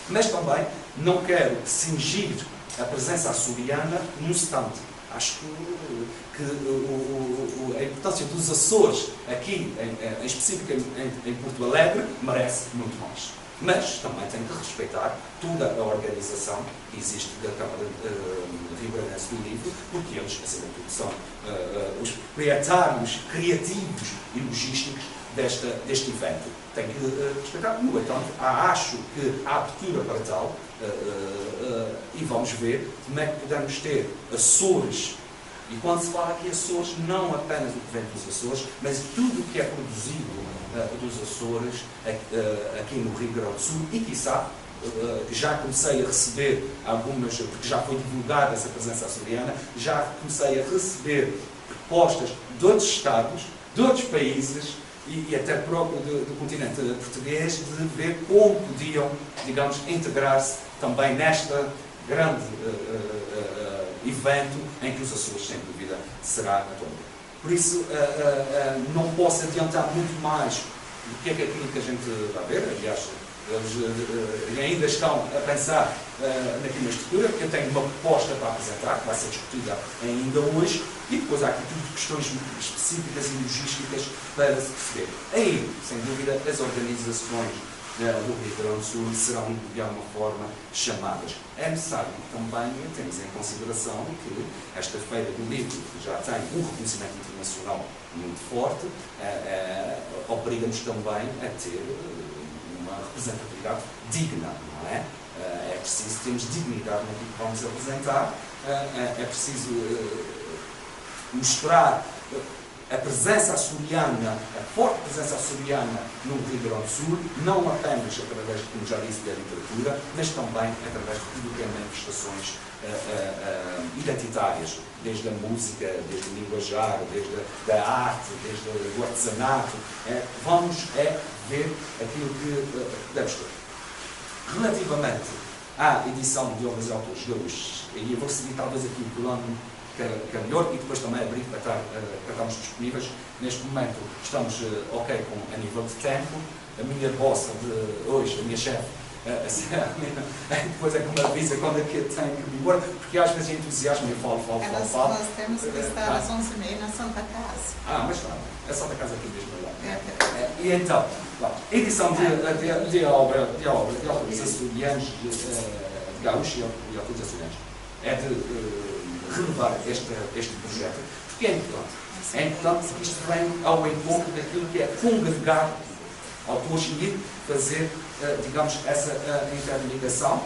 mas também não quero cingir a presença açoriana num stand. Acho que a importância dos Açores aqui, em específico em Porto Alegre, merece muito mais. Mas também tem que respeitar toda a organização que existe da Câmara Rio-Grandense do Livro, porque eles, acima de tudo, são os proprietários criativos e logísticos deste evento. Tem que respeitar. No entanto, acho que há abertura para tal, e vamos ver como é que podemos ter Açores E quando se fala aqui Açores, não apenas o que vem dos Açores, mas tudo o que é produzido dos Açores aqui no Rio Grande do Sul e, quiçá, já comecei a receber algumas, porque já foi divulgada essa presença açoriana, já comecei a receber propostas de outros estados, de outros países e até próprio do continente português, de ver como podiam, digamos, integrar-se também nesta grande evento em que os Açores, sem dúvida, será a tona. Por isso, não posso adiantar muito mais do que é aquilo que a gente vai ver. Aliás, eles ainda estão a pensar naquilo na estrutura, porque eu tenho uma proposta para apresentar, que vai ser discutida ainda hoje, e depois há aqui tudo questões específicas e logísticas para se perceber. Aí, sem dúvida, as organizações do Rio Grande do Sul serão, de alguma forma, chamadas. É necessário também termos em consideração que esta Feira do Livro, que já tem um reconhecimento internacional muito forte, obriga-nos também a ter uma representatividade digna, não é? É preciso termos dignidade naquilo que vamos apresentar, é preciso mostrar a presença açoriana, a forte presença açoriana no Rio Grande do Sul, não apenas através, como já disse, da literatura, mas também através de tudo o que é manifestações identitárias, desde a música, desde o linguajar, desde a arte, desde o artesanato. Vamos ver aquilo que podemos ter. Relativamente à edição de obras de autores gaúchos, e eu vou seguir talvez aqui o plano que é melhor, e depois também abrir para estarmos disponíveis. Neste momento estamos ok a nível de tempo. A minha bossa de hoje, a minha chefe, depois é que me avisa quando é que eu tenho que ir embora, porque às vezes entusiasmo e falo. Nós temos que estar às 11h30 na Santa Casa. Mas claro, a Santa Casa aqui mesmo lá. E então, edição de autores açorianos, de gaúchos e autores açorianos, é de renovar este projeto, porque é importante. É importante porque isto vem ao encontro daquilo que é congregar autores e fazer, digamos, essa interligação,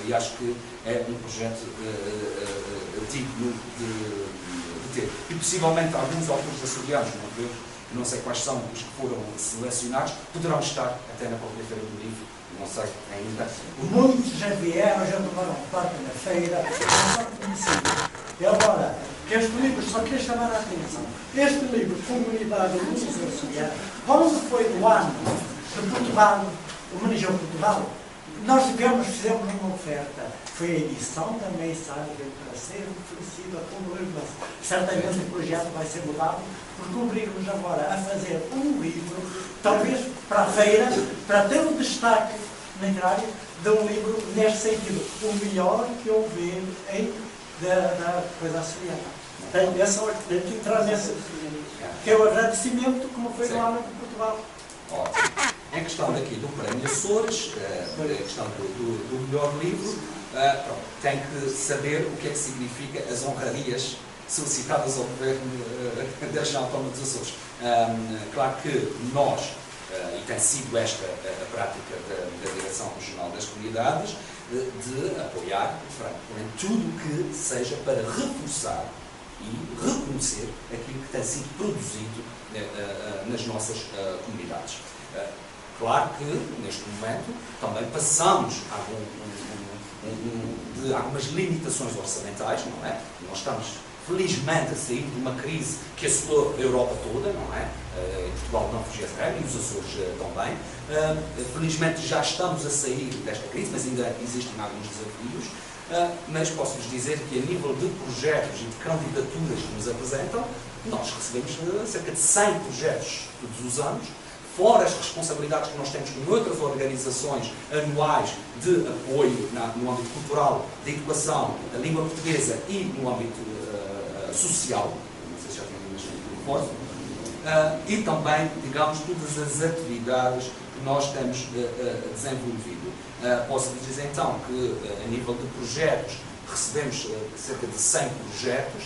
e acho que é um projeto digno de ter. E possivelmente alguns autores açorianos, não sei quais são os que foram selecionados, poderão estar até na própria Feira do Livro, não sei ainda. Muitos já vieram, já tomaram parte na feira, não são conhecidos. E agora, que este livro, só queria chamar a atenção, este livro, Comunidade de Música Açoriana, onde foi do ano de Portugal, homenageou Portugal, nós fizemos uma oferta. Foi a edição também, sabe, para ser oferecido a todo o livro. Certamente o projeto vai ser mudado, porque obriga-nos agora a fazer um livro, talvez para a feira, para ter um destaque literário de um livro neste sentido, o melhor que houver da coisa açoriana. Tem que entrar nesse, que é o agradecimento, como foi no ano de Portugal. Ótimo. Em questão daqui do Prémio Açores, a questão do melhor livro, tem que saber o que é que significa as honrarias solicitadas ao Governo da Região Autónoma dos Açores. Claro que nós, e tem sido esta a prática da Direção Regional das Comunidades, de apoiar tudo o que seja para reforçar e reconhecer aquilo que tem sido produzido nas nossas comunidades. Claro que, neste momento, também passamos de algumas limitações orçamentais, não é? Nós estamos, felizmente, a sair de uma crise que assolou a Europa toda, não é? Em Portugal não fugia essa regra, e os Açores também. Felizmente já estamos a sair desta crise, mas ainda existem alguns desafios. Mas posso-vos dizer que, a nível de projetos e de candidaturas que nos apresentam, nós recebemos cerca de 100 projetos todos os anos, fora as responsabilidades que nós temos com outras organizações anuais de apoio no âmbito cultural, de educação, da língua portuguesa e no âmbito social, não sei se já tem forte, e também, digamos, todas as atividades que nós temos desenvolvido. Posso-vos dizer então que, a nível de projetos, recebemos cerca de 100 projetos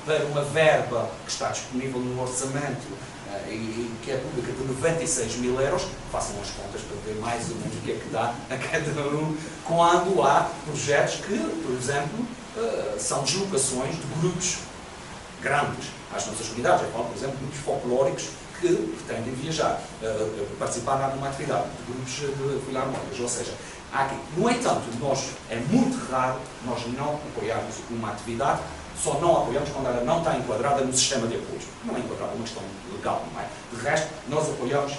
para uma verba que está disponível no orçamento e que é pública de 96 mil euros. Façam as contas para ver mais ou menos o que é que dá a cada um, quando há projetos que, por exemplo, são deslocações de grupos grandes às nossas comunidades. Eu falo, por exemplo, de grupos folclóricos que pretendem viajar, participar numa atividade, de grupos de filarmónicos, ou seja, há aqui. No entanto, é muito raro nós não apoiarmos uma atividade, só não apoiamos quando ela não está enquadrada no sistema de apoios. Não é enquadrada, é uma questão legal, não é? De resto, nós apoiamos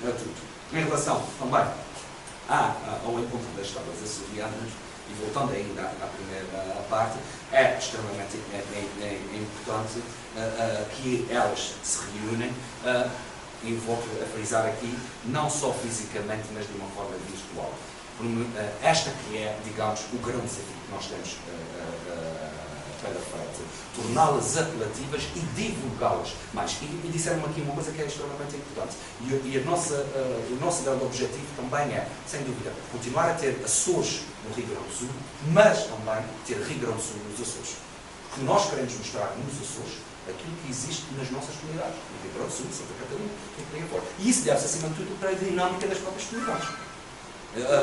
a tudo. Em relação também ao encontro das escolas açorianas, e voltando ainda à primeira parte, é extremamente importante que elas se reúnem, e volto a frisar aqui, não só fisicamente, mas de uma forma virtual. Esta que é, digamos, o grande desafio que nós temos pela frente. Torná-las apelativas e divulgá-las mais. E disseram-me aqui uma coisa que é extremamente importante. E o nosso grande objetivo também é, sem dúvida, continuar a ter Açores no Rio Grande do Sul, mas também ter Rio Grande do Sul nos Açores. Porque nós queremos mostrar nos Açores aquilo que existe nas nossas comunidades, no Rio Grande do Sul, Santa Catarina, e por aí fora. E isso deve-se, acima de tudo, para a dinâmica das próprias comunidades.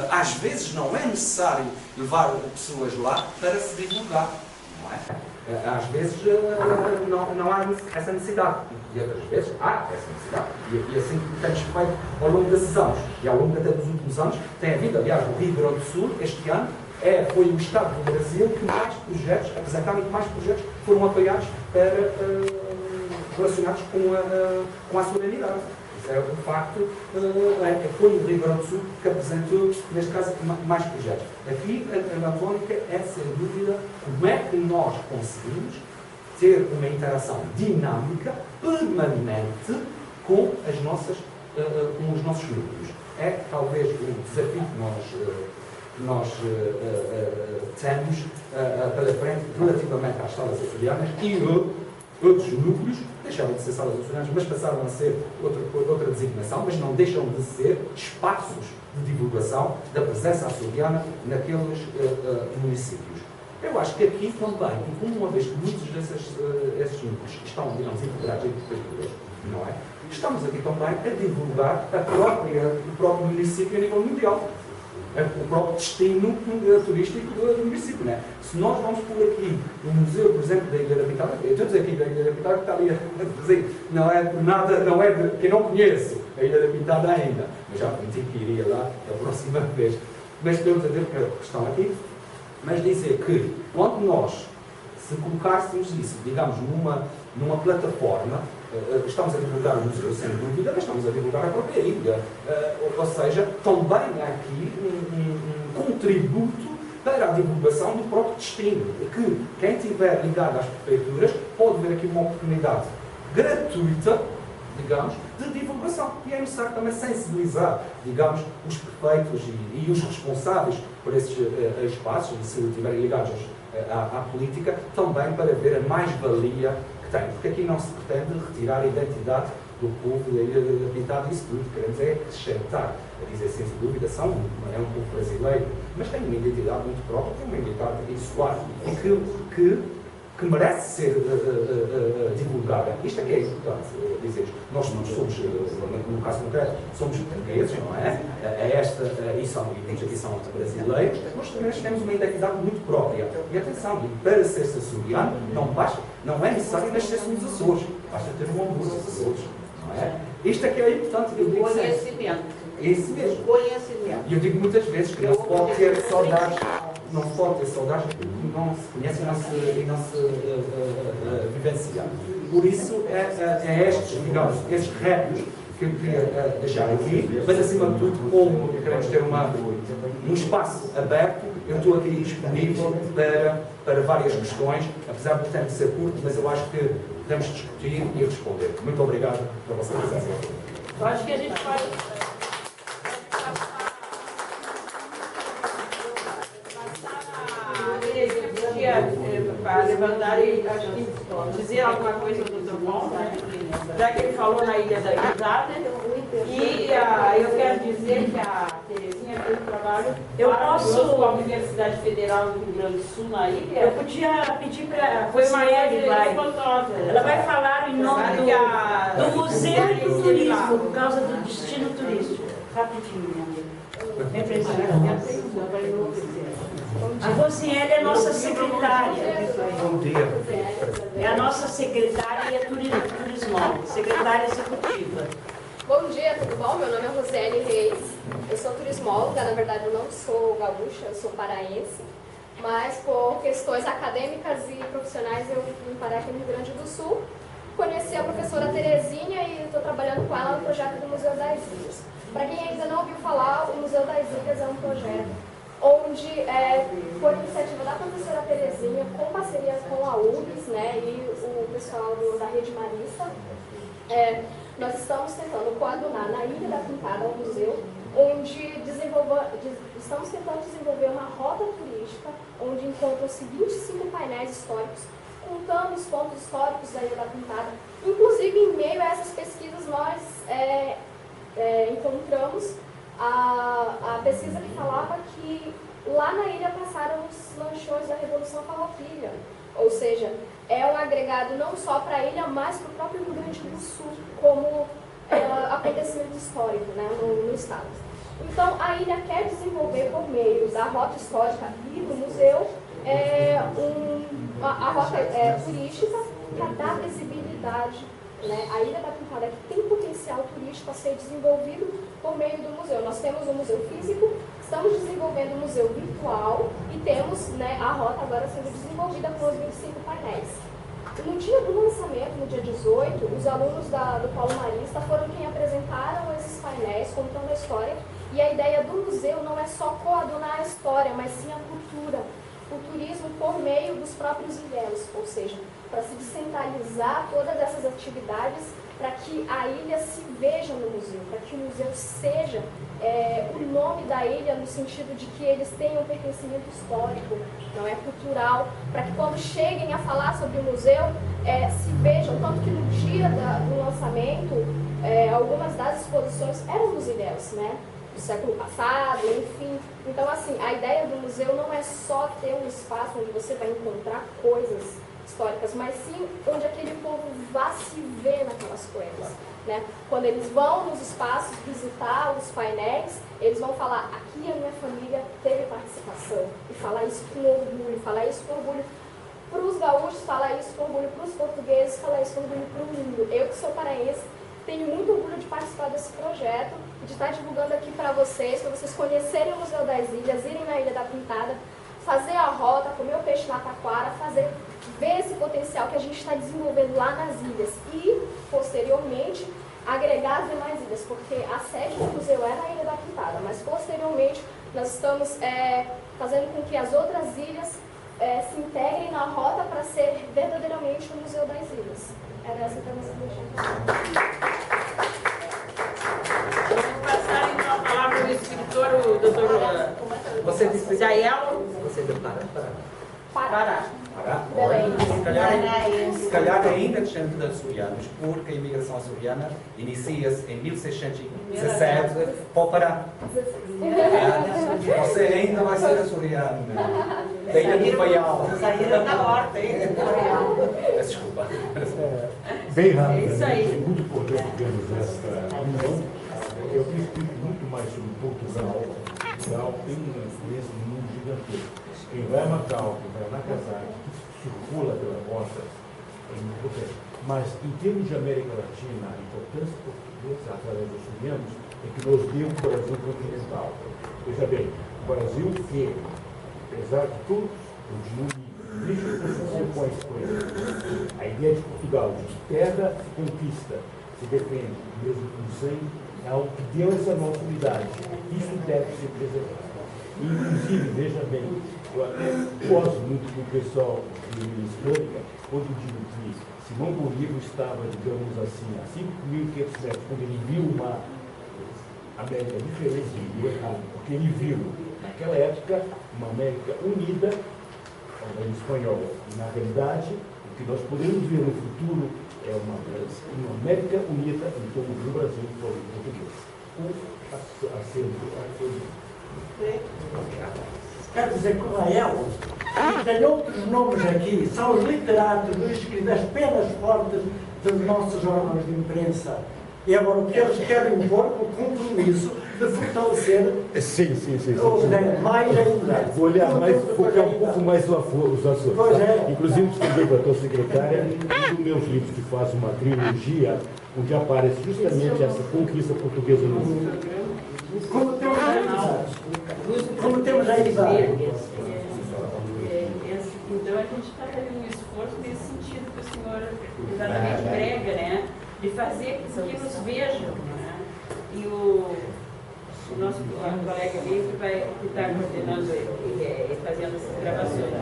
Às vezes não é necessário levar pessoas lá para se divulgar, não é? Às vezes não há essa necessidade, e outras vezes há essa necessidade. E assim temos feito ao longo desses anos, e ao longo até dos últimos anos, tem havido, aliás, no Rio Grande do Sul, este ano, foi o Estado do Brasil que mais projetos, apresentaram mais projetos, foram apoiados relacionados com a solenidade. Isso é um facto, foi o Rio Grande do Sul que apresentou, neste caso, mais projetos. Aqui, a tónica é, sem dúvida, como é que nós conseguimos ter uma interação dinâmica, permanente, com os nossos núcleos. É, talvez, o desafio que nós temos pela frente relativamente às salas açorianas e outros núcleos, deixaram de ser salas açorianas, mas passaram a ser outra designação, mas não deixam de ser espaços de divulgação da presença açoriana naqueles municípios. Eu acho que aqui também, uma vez que muitos desses núcleos estão, digamos, integrados em prefeituras, não é? Estamos aqui também a divulgar o próprio município a nível mundial. O próprio destino turístico do município, não é? Se nós vamos por aqui no museu, por exemplo, da Ilha da Pitada, eu estou a dizer aqui da Ilha da Pitada que está ali a dizer, não é por nada, não é de que eu não conheço a Ilha da Pitada ainda, mas já prometi que iria lá a próxima vez. Mas estou a dizer que estão aqui, mas dizer que quando nós, se colocássemos isso, digamos, numa plataforma, estamos a divulgar o museu, sem dúvida, mas estamos a divulgar a própria ilha. Ou seja, também há aqui um contributo para a divulgação do próprio destino. Que quem estiver ligado às prefeituras pode ver aqui uma oportunidade gratuita, digamos, de divulgação. E é necessário também sensibilizar, digamos, os prefeitos e os responsáveis por esses espaços, se estiverem ligados à política, também para ver a mais-valia que tem. Porque aqui não se pretende retirar a identidade do povo da Ilha da Pitada e isso tudo. Queremos é acrescentar, a dizer sem dúvida, é um povo brasileiro, mas tem uma identidade muito própria, tem uma identidade insular e que merece ser divulgada. Isto é que é importante dizer. Nós somos, no caso concreto, somos portugueses, não é? E aqui são brasileiros, mas temos uma identidade muito própria. E atenção, para ser-se açoriano, não é necessário nascer-se nos Açores, basta ter um amor aos Açores, não é? Isto é que é importante. Conhecimento. Isso mesmo. Conhecimento. E eu digo muitas vezes que não se pode ter saudades, não se pode ter saudades porque não se conhece e não se vivencia. Por isso, estes retos que eu queria deixar aqui, mas acima de tudo, como queremos ter um espaço aberto, eu estou aqui disponível para várias questões, apesar de ter de ser curto, mas eu acho que podemos discutir e responder. Muito obrigado pela vossa presença. Eu acho que a gente vai... Para levantar e acho que dizer alguma coisa do Dr. Paulo, né? Já que ele falou na Ilha da Pitada, e eu quero dizer que a Terezinha fez um trabalho maravilhoso com a Universidade Federal do Rio Grande do Sul na ilha. Eu podia pedir para Foi uma Ciele espantosa. Ela vai falar em nome do Museu e do Turismo, por causa do destino turístico. Rapidinho, minha amiga. Vem para esse lugar. A Rosiele é nossa secretária. Bom dia. É a nossa secretária e é turismóloga, secretária executiva. Bom dia, tudo bom? Meu nome é Rosiele Reis, eu sou turismóloga, na verdade eu não sou gaúcha, eu sou paraense, mas por questões acadêmicas e profissionais eu vim parar aqui no Rio Grande do Sul. Conheci a professora Terezinha e estou trabalhando com ela no projeto do Museu das Ilhas. Para quem ainda não ouviu falar, o Museu das Ilhas é um projeto onde, por iniciativa da professora Terezinha, com parceria com a URGS, né, e o pessoal da Rede Marista, nós estamos tentando coadunar na Ilha da Pintada um museu, onde estamos tentando desenvolver uma rota turística, onde encontram-se 25 painéis históricos, contando os pontos históricos da Ilha da Pintada. Inclusive, em meio a essas pesquisas, nós encontramos a pesquisa que falava que lá na ilha passaram os lanchões da Revolução Farroupilha, ou seja, é um agregado não só para a ilha, mas para o próprio Rio Grande do Sul, como acontecimento histórico, né, no estado. Então, a ilha quer desenvolver por meio da rota histórica e do museu a rota turística para dar visibilidade, né, a Ilha da Pintada, que tem potencial turístico a ser desenvolvido por meio do museu. Nós temos um museu físico, estamos desenvolvendo um museu virtual e temos, né, a rota agora sendo desenvolvida com os 25 painéis. No dia do lançamento, no dia 18, os alunos do Polo Marista foram quem apresentaram esses painéis, contando a história. E a ideia do museu não é só coadunar a história, mas sim a cultura, o turismo por meio dos próprios ilhéus, ou seja, para se descentralizar todas essas atividades, para que a ilha se veja no museu, para que o museu seja o nome da ilha no sentido de que eles tenham pertencimento histórico, não é cultural, para que quando cheguem a falar sobre o museu, se vejam, tanto que no dia do lançamento, algumas das exposições eram dos ilhéus, né? Do século passado, enfim. Então, assim, a ideia do museu não é só ter um espaço onde você vai encontrar coisas históricas, mas sim onde aquele povo vá se ver naquelas coisas, né? Quando eles vão nos espaços visitar os painéis, eles vão falar, aqui a minha família teve participação, e falar isso com orgulho, para os gaúchos, falar isso com orgulho, para os portugueses, falar isso com orgulho para o mundo. Eu que sou paraense, tenho muito orgulho de participar desse projeto e de estar divulgando aqui para vocês conhecerem o Museu das Ilhas, irem na Ilha da Pintada, fazer a rota, comer o peixe na taquara, ver esse potencial que a gente está desenvolvendo lá nas ilhas e, posteriormente, agregar as demais ilhas, porque a sede do museu é na Ilha da Pintada, mas, posteriormente, nós estamos fazendo com que as outras ilhas se integrem na rota para ser verdadeiramente o Museu das Ilhas. Era essa intervenção que Vamos passar então a palavra ao escritor, o doutor Você disse... Jael Você deu Pará? Pará. Pará? Belém. Se calhar ainda descende de açorianos, porque a imigração açoriana inicia-se em 1617 para o Pará. Você ainda vai ser açoriano. Da Ilha do Paial. Saíram da horta, hein? Desculpa. Bem rápido, É isso aí. é muito importante termos esta união. Eu tenho escrito muito mais sobre Portugal. Portugal tem uma influência no mundo gigantesco. Quem vai a Macau, quem vai a Nagasaki, que circula pela costa, é muito importante. Mas, em termos de América Latina, a importância portuguesa através dos açorianos é que nos deu o Brasil continental. Veja bem, o Brasil que, apesar de tudo, continua deixa de com a Espanha. A ideia de Portugal, de terra se conquista, se defende, mesmo com sangue, é algo que deu essa nossa unidade. Isso deve ser preservado. Inclusive, veja bem, eu gosto muito do pessoal de Hispânica, quando digo que Simão Bolívar estava, digamos assim, a 5.500 metros, quando ele viu uma América diferente, ele viu errado, porque ele viu, naquela época, uma América unida ao reino espanhol. E, na realidade, o que nós podemos ver no futuro é uma América unida em torno do Brasil e do português. O acento Quero dizer que o Rael tem outros nomes aqui, são os literatos, os escritores, as penas fortes dos nossos órgãos de imprensa. E agora o que eles querem impor o compromisso de fortalecer Sim. mais ainda. Vou olhar mais, focar um pouco mais os Açores. Pois é. Inclusive, escrevi para a tua secretária um dos meus livros que faz uma trilogia onde aparece justamente essa conquista portuguesa no mundo. Como temos a idade. Então a gente está fazendo um esforço nesse sentido que o senhor exatamente prega, né? De fazer com que nos vejam, né? E o nosso colega ali que está coordenando e fazendo essas gravações.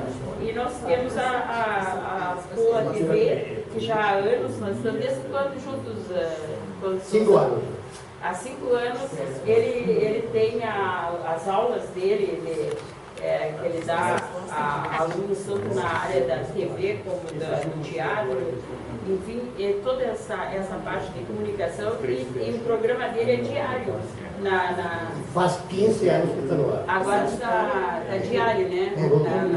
E nós temos a Boa TV, que já há anos, nós estamos desde quando juntos? 5 anos. Há 5 anos ele tem as aulas dele, que ele dá a alunos tanto na área da TV como do teatro, enfim, toda essa parte de comunicação, e o programa dele é diário. Faz 15 anos que está no ar. Agora está diário, né?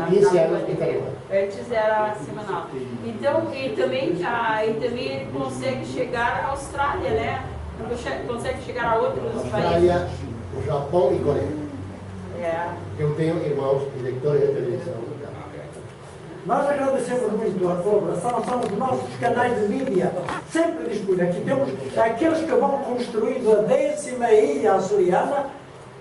15 anos que está no ar. Antes era semanal. Então, e também ele consegue chegar à Austrália, né? Consegue chegar a outros países. Austrália, Japão e Coreia. Eu tenho irmãos diretores de televisão. Nós agradecemos muito a colaboração, são os nossos canais de mídia, sempre disponíveis. Aqui temos aqueles que vão construindo a 10ª ilha açoriana,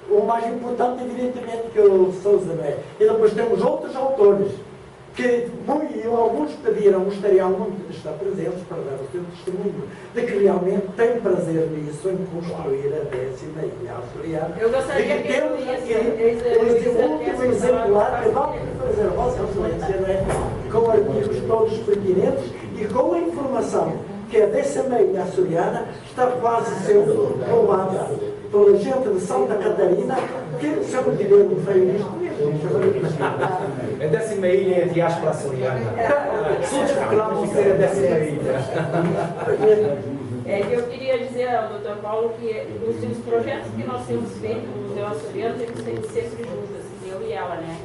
o mais importante, evidentemente, que o Sousa é. E depois temos outros autores, que alguns pediram, gostariam muito de estar presentes para dar o seu testemunho, de que realmente têm prazer nisso, em construir a 10ª ilha açoriana. Eu gostaria que temos aqui o último exemplar que vamos fazer a Vossa Excelência, né? Com artigos todos pertinentes e com a informação que a 10ª ilha açoriana está quase sendo roubada pela gente de Santa Catarina, que se eu dizer no freio nisto, a 10ª ilha é a diáspora açoriana. Todos reclamam ser a 10ª ilha. Eu queria dizer ao Dr. Paulo que os projetos que nós temos feito no Museu Açoriano, eles têm sempre juntas, eu e ela, né?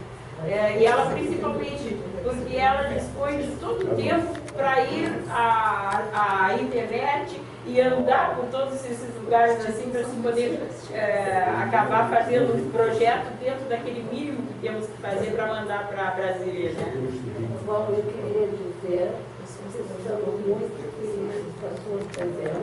E ela principalmente, porque ela dispõe de todo o tempo para ir à internet e andar por todos esses lugares assim, para se poder acabar fazendo um projeto dentro daquele mínimo que temos que fazer para mandar para Brasília, né? Bom, eu queria dizer, vocês estão muito felizes com a sua presença,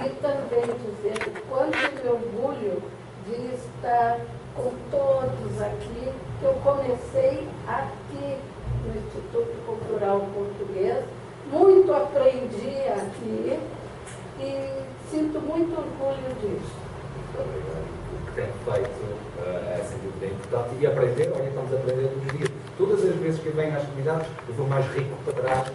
e também dizer o quanto de orgulho de estar com todos aqui, que eu comecei aqui no Instituto Cultural Português, muito aprendi aqui e sinto muito orgulho disso. O que tem feito é sem dúvida importante e aprender, olha, estamos a aprender todos os dias. Todas as vezes que eu venho às comunidades, eu vou mais rico para trás.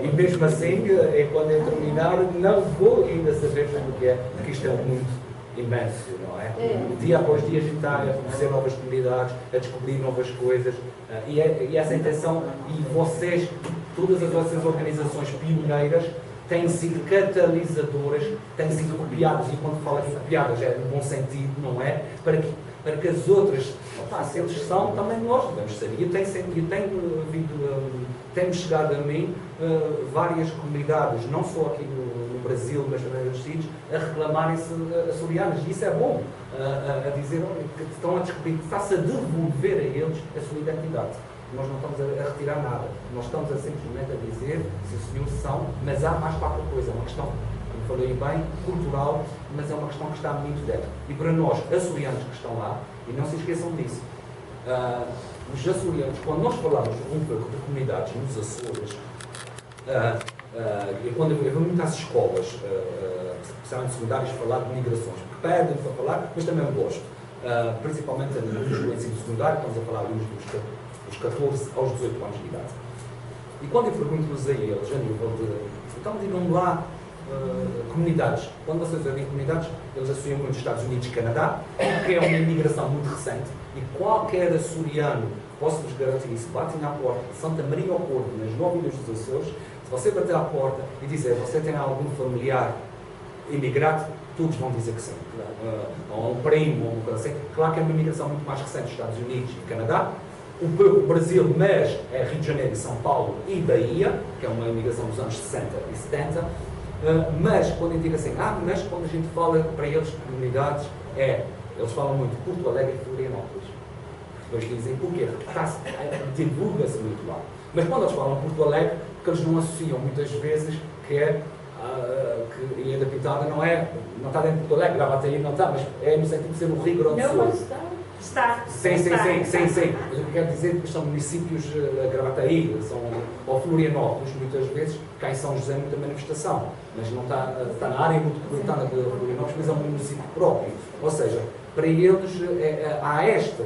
E mesmo assim, quando eu terminar, não vou ainda saber o que é, porque isto é um mundo imenso, não é? Dia após dia a gente está a conhecer novas comunidades, a descobrir novas coisas, e essa intenção, e vocês, todas as vossas organizações pioneiras, têm sido catalisadoras, têm sido copiadas, e quando falo aqui copiadas é no bom sentido, não é? Para que as outras, se eles são, também nós devemos ser. E tem-me chegado a mim várias comunidades, não só aqui no Brasil, mas também nos sítios, a reclamarem-se açorianas. E isso é bom, a dizer, olha, que estão a descobrir, que está-se a devolver a eles a sua identidade. Nós não estamos a retirar nada, nós estamos simplesmente a dizer se os senhores são, mas há mais qualquer coisa, é uma questão, como falei bem, cultural, mas é uma questão que está muito dentro. E para nós, açorianos que estão lá, e não se esqueçam disso, os açorianos, quando nós falamos um pouco de comunidades nos Açores, quando eu vou muito às escolas, especialmente secundárias, falar de migrações, porque pedem para falar, mas também gosto. Principalmente no ensino secundário, estamos a falar dos 14 aos 18 anos de idade. E quando eu pergunto-lhes a eles, a nível de, então digam lá, comunidades, quando vocês ouvem comunidades, eles associam com os Estados Unidos e Canadá, que é uma imigração muito recente, e qualquer açoriano, posso-vos garantir isso, batem à porta de Santa Maria ao Porto, nas 9 ilhas dos Açores, se você bater à porta e dizer, você tem algum familiar imigrado, todos vão dizer que sim. Ou um primo, ou uma coisa assim. Claro que é uma imigração muito mais recente dos Estados Unidos e Canadá, o Brasil, mas é Rio de Janeiro, São Paulo e Bahia, que é uma imigração dos anos 60 e 70, Mas quando a gente diz assim, mas quando a gente fala para eles comunidades, eles falam muito Porto Alegre e Florianópolis. Depois dizem porquê? Divulga-se muito lá. Mas quando eles falam Porto Alegre, que eles não associam muitas vezes que que Ilha da Pintada não está dentro de Porto Alegre, Gravataí não está, mas é no sentido de ser o Rio Grande do Sul. Não, mas está. Sim. Mas eu quero dizer que são municípios, Gravataí, ou Florianópolis, muitas vezes, cá em São José, muita manifestação, mas não está na área metropolitana de Florianópolis, mas é um município próprio. Ou seja, para eles há este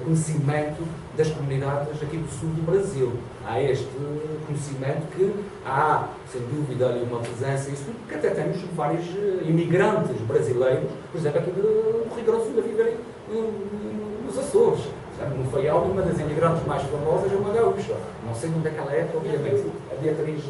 conhecimento das comunidades aqui do sul do Brasil. Há este conhecimento que há, sem dúvida, ali uma presença, isso tudo, porque até temos vários imigrantes brasileiros, por exemplo, aqui do Rio Grande do Sul, a viverem nos Açores. No Faial, uma das imigrantes mais famosas é uma gaúcha. Não sei onde é que ela é, obviamente. A Beatriz,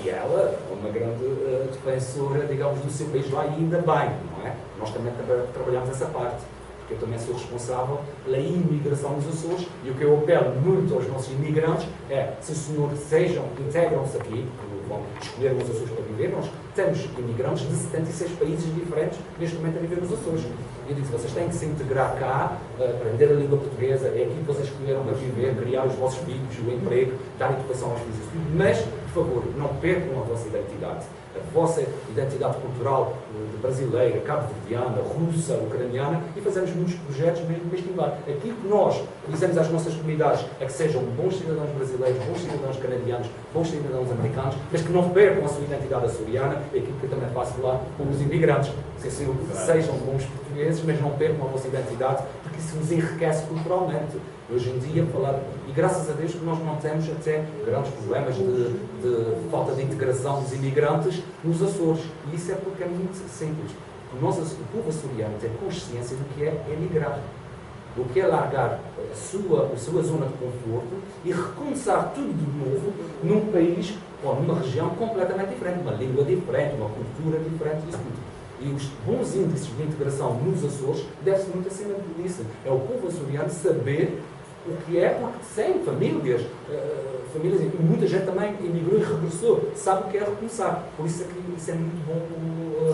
e ela é uma grande defensora, digamos, do seu país lá, e ainda bem, não é? Nós também trabalhamos essa parte, porque eu também sou responsável pela imigração nos Açores, e o que eu apelo muito aos nossos imigrantes se os senhores integram-se aqui, vão escolher os Açores para viver, nós temos imigrantes de 76 países diferentes neste momento a viver nos Açores. Eu digo, vocês têm que se integrar cá, aprender a língua portuguesa, é aqui que vocês escolheram para viver, criar os vossos filhos, o emprego, dar educação aos filhos, mas, por favor, não percam a vossa identidade. A vossa identidade cultural brasileira, cabo-verdiana, russa, ucraniana, e fazemos muitos projetos mesmo para estimular. Aquilo que nós dizemos às nossas comunidades é que sejam bons cidadãos brasileiros, bons cidadãos canadianos, bons cidadãos americanos, mas que não percam a sua identidade açoriana, é aquilo que eu também faço lá com os imigrantes. Sejam bons portugueses, mas não percam a vossa identidade, porque isso nos enriquece culturalmente. Hoje em dia, e graças a Deus que nós não temos até grandes problemas de falta de integração dos imigrantes nos Açores. E isso é porque é muito simples. O povo açoriano tem consciência do que é emigrar, do que é largar a sua zona de conforto e recomeçar tudo de novo num país ou numa região completamente diferente, uma língua diferente, uma cultura diferente, isso tudo. E os bons índices de integração nos Açores deve-se muito acima disso. É o povo açoriano saber o que é, porque tem famílias, e muita gente também emigrou e regressou, sabe o que é recomeçar. Por isso é que isso é muito bom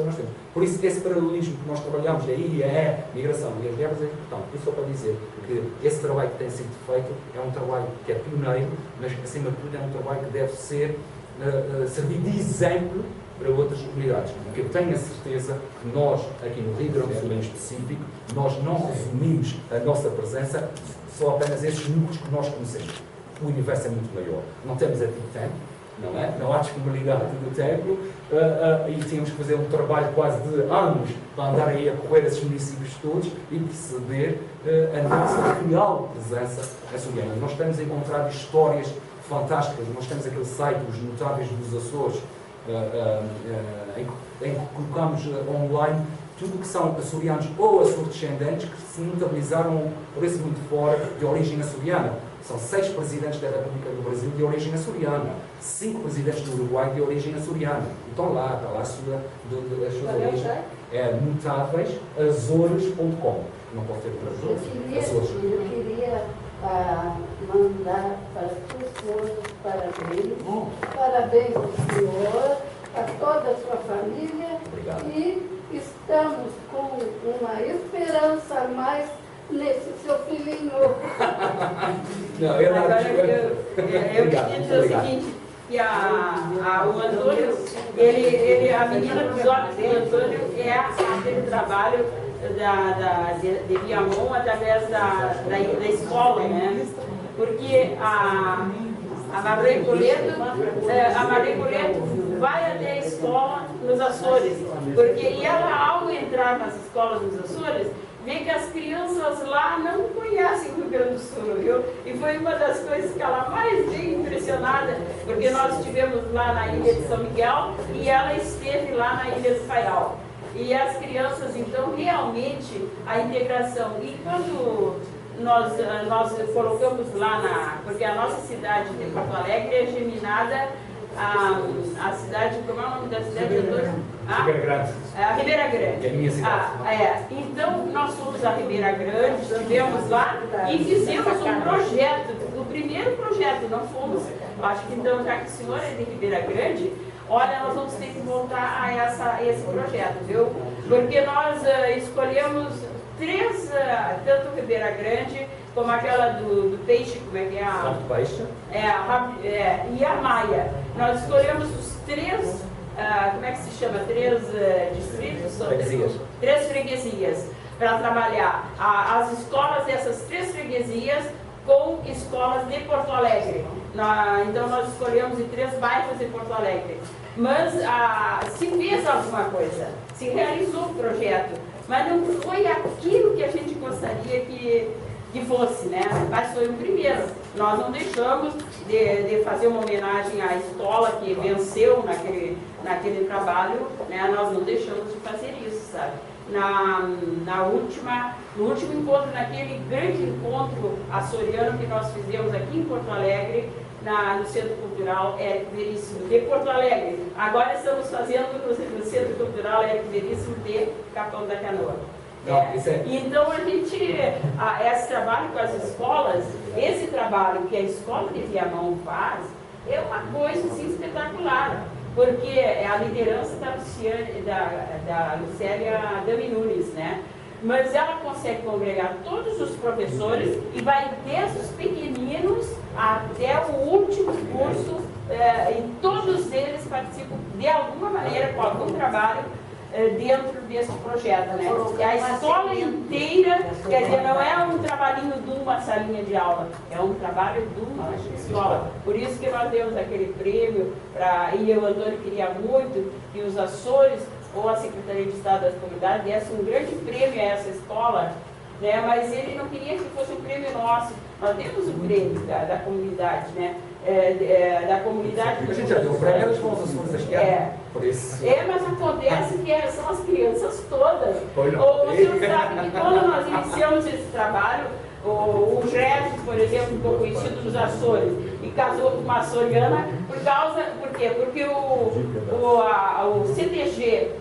nós temos. Por isso, esse paralelismo que nós trabalhamos, a ilha é migração e as guerras é importante. Isso só para dizer que esse trabalho que tem sido feito é um trabalho que é pioneiro, mas acima de tudo é um trabalho que deve servir de exemplo para outras comunidades. Porque eu tenho a certeza que nós, aqui no Rio Grande do Sul em específico, nós não resumimos a nossa presença só apenas esses núcleos que nós conhecemos. O universo é muito maior. Não temos aqui tempo, não é? Não há disponibilidade do templo, e tínhamos que fazer um trabalho quase de anos para andar aí a correr esses municípios todos e perceber a nossa real presença açoriana. Nós temos encontrado histórias fantásticas. Nós temos aquele site, Os Notáveis dos Açores, em que colocamos online tudo que são açorianos ou açores-descendentes que se notabilizaram por esse mundo fora de origem açoriana. São 6 presidentes da República do Brasil de origem açoriana, 5 presidentes do Uruguai de origem açoriana. Então está lá as suas origens. É notáveisazores.com. Não pode ter Açores. Eu queria mandar para sua esposa parabéns. Parabéns ao senhor, a toda a sua família. Obrigado. E estamos com uma esperança a mais nesse seu filhinho. Não, eu queria dizer o seguinte, que o Antônio, a menina dos olhos do Antônio é aquele trabalho de Viamão através da escola, né? Porque a Marlene Coleto vai até a escola nos Açores, e ela, ao entrar nas escolas nos Açores, vê que as crianças lá não conhecem o Rio Grande do Sul, viu? E foi uma das coisas que ela mais veio impressionada, porque nós estivemos lá na ilha de São Miguel e ela esteve lá na ilha do Faial. E as crianças, então, realmente, a integração. E quando nós colocamos lá, porque a nossa cidade de Porto Alegre é geminada, a cidade, como é o nome da cidade? Ribeira Grande. A Ribeira Grande. É a minha cidade. Então, nós fomos a Ribeira Grande, estivemos lá e fizemos um projeto primeiro projeto, não fomos. Acho que então, já que o senhor é de Ribeira Grande, olha, nós vamos ter que voltar a esse projeto, viu? Porque nós escolhemos 3, tanto Ribeira Grande, como aquela do peixe, como é que é? Rabo de peixe. E a Maia. Nós escolhemos os 3, como é que se chama? 3 distritos? Freguesias. 3 freguesias, para trabalhar as escolas dessas 3 freguesias com escolas de Porto Alegre. Então nós escolhemos em 3 bairros de Porto Alegre. Mas se fez alguma coisa, se realizou o projeto, mas não foi aquilo que a gente gostaria que fosse, né? Mas foi o primeiro. Nós não deixamos de fazer uma homenagem à escola que venceu naquele trabalho, né? Nós não deixamos de fazer isso, sabe? No último encontro, naquele grande encontro açoriano que nós fizemos aqui em Porto Alegre, no Centro Cultural Érico Veríssimo de Porto Alegre. Agora estamos fazendo no Centro Cultural Érico Veríssimo de Capão da Canoa. Então a gente, esse trabalho com as escolas, esse trabalho que a escola de Viamão faz, é uma coisa assim, espetacular, porque é a liderança da Lucélia Dami Nunes, né? Mas ela consegue congregar todos os professores e vai desde os pequeninos até o último curso, e todos eles participam de alguma maneira, com algum trabalho, dentro desse projeto, né? E a escola inteira, quer dizer, não é um trabalhinho de uma salinha de aula, é um trabalho de uma escola. Por isso que nós demos aquele prêmio, e o Antônio queria muito que os Açores, ou a Secretaria de Estado das Comunidades, desse um grande prêmio a essa escola, né? Mas ele não queria que fosse um prêmio nosso. Nós temos o prêmio da comunidade, né? Da comunidade. A gente já deu prêmios com os Açores este ano. Por isso. Mas acontece que são as crianças todas. O senhor sabe que quando nós iniciamos esse trabalho, o Regis, por exemplo, ficou conhecido nos Açores e casou com uma açoriana por quê? Porque o CTG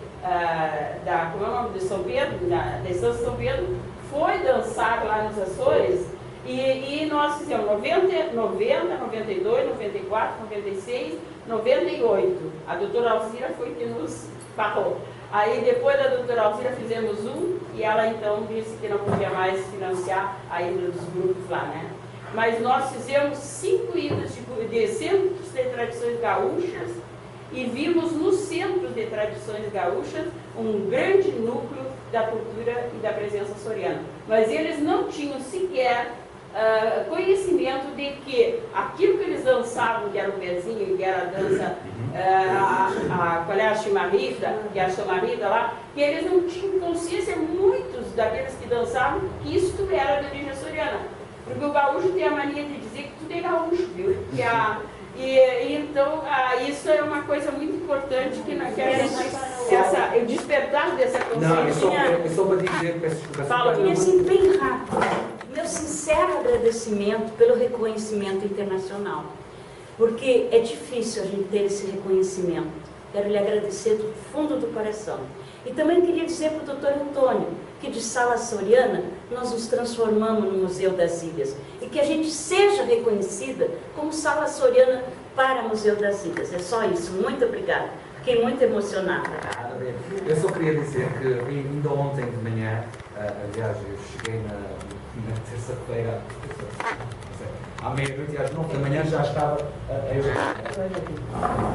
como é o nome de São Pedro, da Estância São Pedro, foi dançar lá nos Açores e nós fizemos 90, 92, 94, 96, 98. A doutora Alzira foi que nos barrou. Aí depois da doutora Alzira fizemos e ela então disse que não podia mais financiar a ida dos grupos lá, né? Mas nós fizemos 5 idas de centros de tradições gaúchas e vimos no centro de tradições gaúchas um grande núcleo da cultura e da presença açoriana. Mas eles não tinham sequer conhecimento de que aquilo que eles dançavam, que era o pezinho, que era a dança, qual é a chimarrita, que é a chamarrita lá, que eles não tinham consciência, muitos daqueles que dançavam, que isto era de origem açoriana. Porque o gaúcho tem a mania de dizer que tudo é gaúcho, viu? Então, isso é uma coisa muito importante que nós queremos o despertar dessa consciência. Não, eu só para dizer, peço desculpa. Fala, e assim, bem rápido. Meu sincero agradecimento pelo reconhecimento internacional, porque é difícil a gente ter esse reconhecimento. Quero lhe agradecer do fundo do coração. E também queria dizer para o doutor Antônio que de Sala Açoriana nós nos transformamos no Museu das Ilhas e que a gente seja reconhecida como Sala Açoriana para o Museu das Ilhas. É só isso. Muito obrigada. Fiquei muito emocionada. Eu só queria dizer que ainda ontem de manhã, aliás, eu cheguei na terça-feira, à meia-noite e às 9 da manhã já estava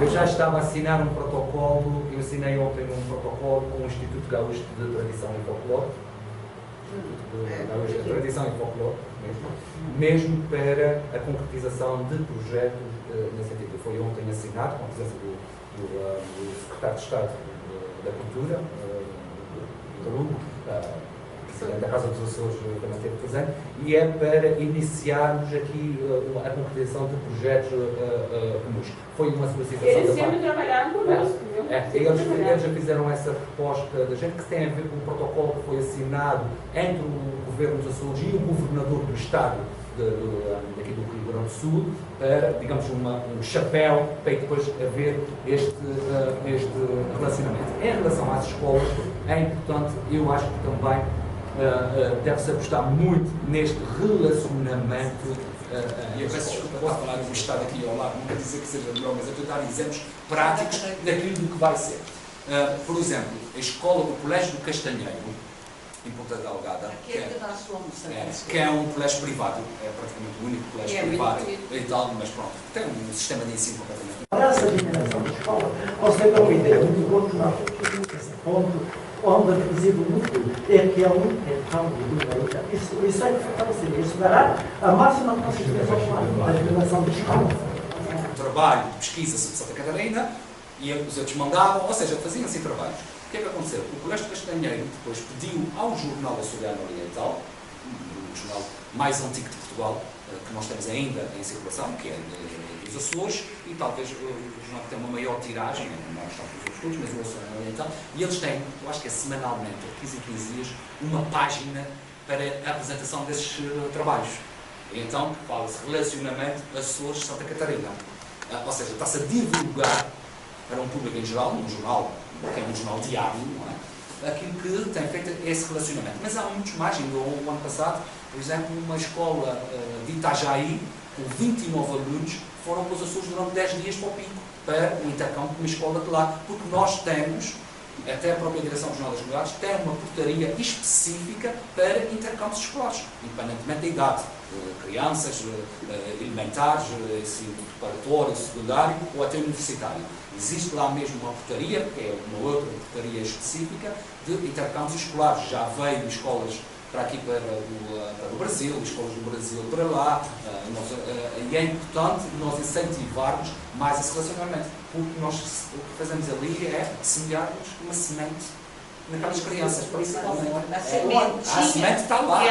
eu já estava a assinar um protocolo. Eu assinei ontem um protocolo com o Instituto Gaúcho de Tradição e Folclore, Gaúcho de Tradição e Folclore, mesmo para a concretização de projetos nesse sentido. Foi ontem assinado com a presença do Secretário de Estado da Cultura, Dr. Hugo, da Casa dos Açores, também teve presente, e é para iniciarmos aqui a concretização de projetos comuns. Foi uma solicitação. Eles sempre trabalharam conosco, viu? Eles já fizeram essa proposta da gente, que tem a ver com o protocolo que foi assinado entre o Governo dos Açores e o Governador do Estado daqui do Rio Grande do Sul, para, digamos, um chapéu para depois haver este relacionamento. Em relação às escolas, é importante, eu acho que também deve-se apostar muito neste relacionamento. E eu peço desculpa por falar do Estado aqui ao lado, não quer dizer que seja melhor, mas é para dar exemplos práticos daquilo do que vai ser. Por exemplo, a escola do Colégio do Castanheiro, em Ponta Delgada, que é um colégio privado, é praticamente o único colégio privado e tal, mas pronto, tem um sistema de ensino completamente. Para essa dimensão de escola, você dá uma ideia muito boa que nós temos esse ponto onde reside muito é que é um intercâmbio do leite. Isso é que fortalecer, isso dará a máxima consistência da dimensão de escola. Um trabalho de pesquisa sobre Santa Catarina e os outros mandavam, ou seja, faziam assim trabalhos. O que é que aconteceu? O Colégio Castanheiro depois pediu ao Jornal Açoriano Oriental, o jornal mais antigo de Portugal, que nós temos ainda em circulação, que é dos Açores, e talvez o jornal que tem uma maior tiragem, não está com os outros todos, mas o Açoriano Oriental, e eles têm, eu acho que é semanalmente, 15 em 15 dias, uma página para a apresentação desses trabalhos. E então, fala-se relacionamento Açores-Santa Catarina. Ou seja, está-se a divulgar para um público em geral, num jornal, que é um jornal diário, não é? Aquilo que tem feito esse relacionamento. Mas há muitos mais. Ainda o ano passado, por exemplo, uma escola de Itajaí, com 29 alunos, foram para os Açores durante 10 dias para o Pico, para o intercâmbio com uma escola de lá. Porque nós temos, até a própria Direção Regional das Comunidades, tem uma portaria específica para intercâmbios escolares, independentemente da idade. Crianças, elementares, ensino preparatório, secundário ou até universitário. Existe lá mesmo uma portaria, que é uma outra portaria específica, de intercâmbios escolares. Já veio escolas para aqui, para o Brasil, escolas do Brasil para lá, e é importante nós incentivarmos mais esse relacionamento, porque nós, o que fazemos ali é semearmos uma semente naquelas crianças, principalmente. A semente está lá.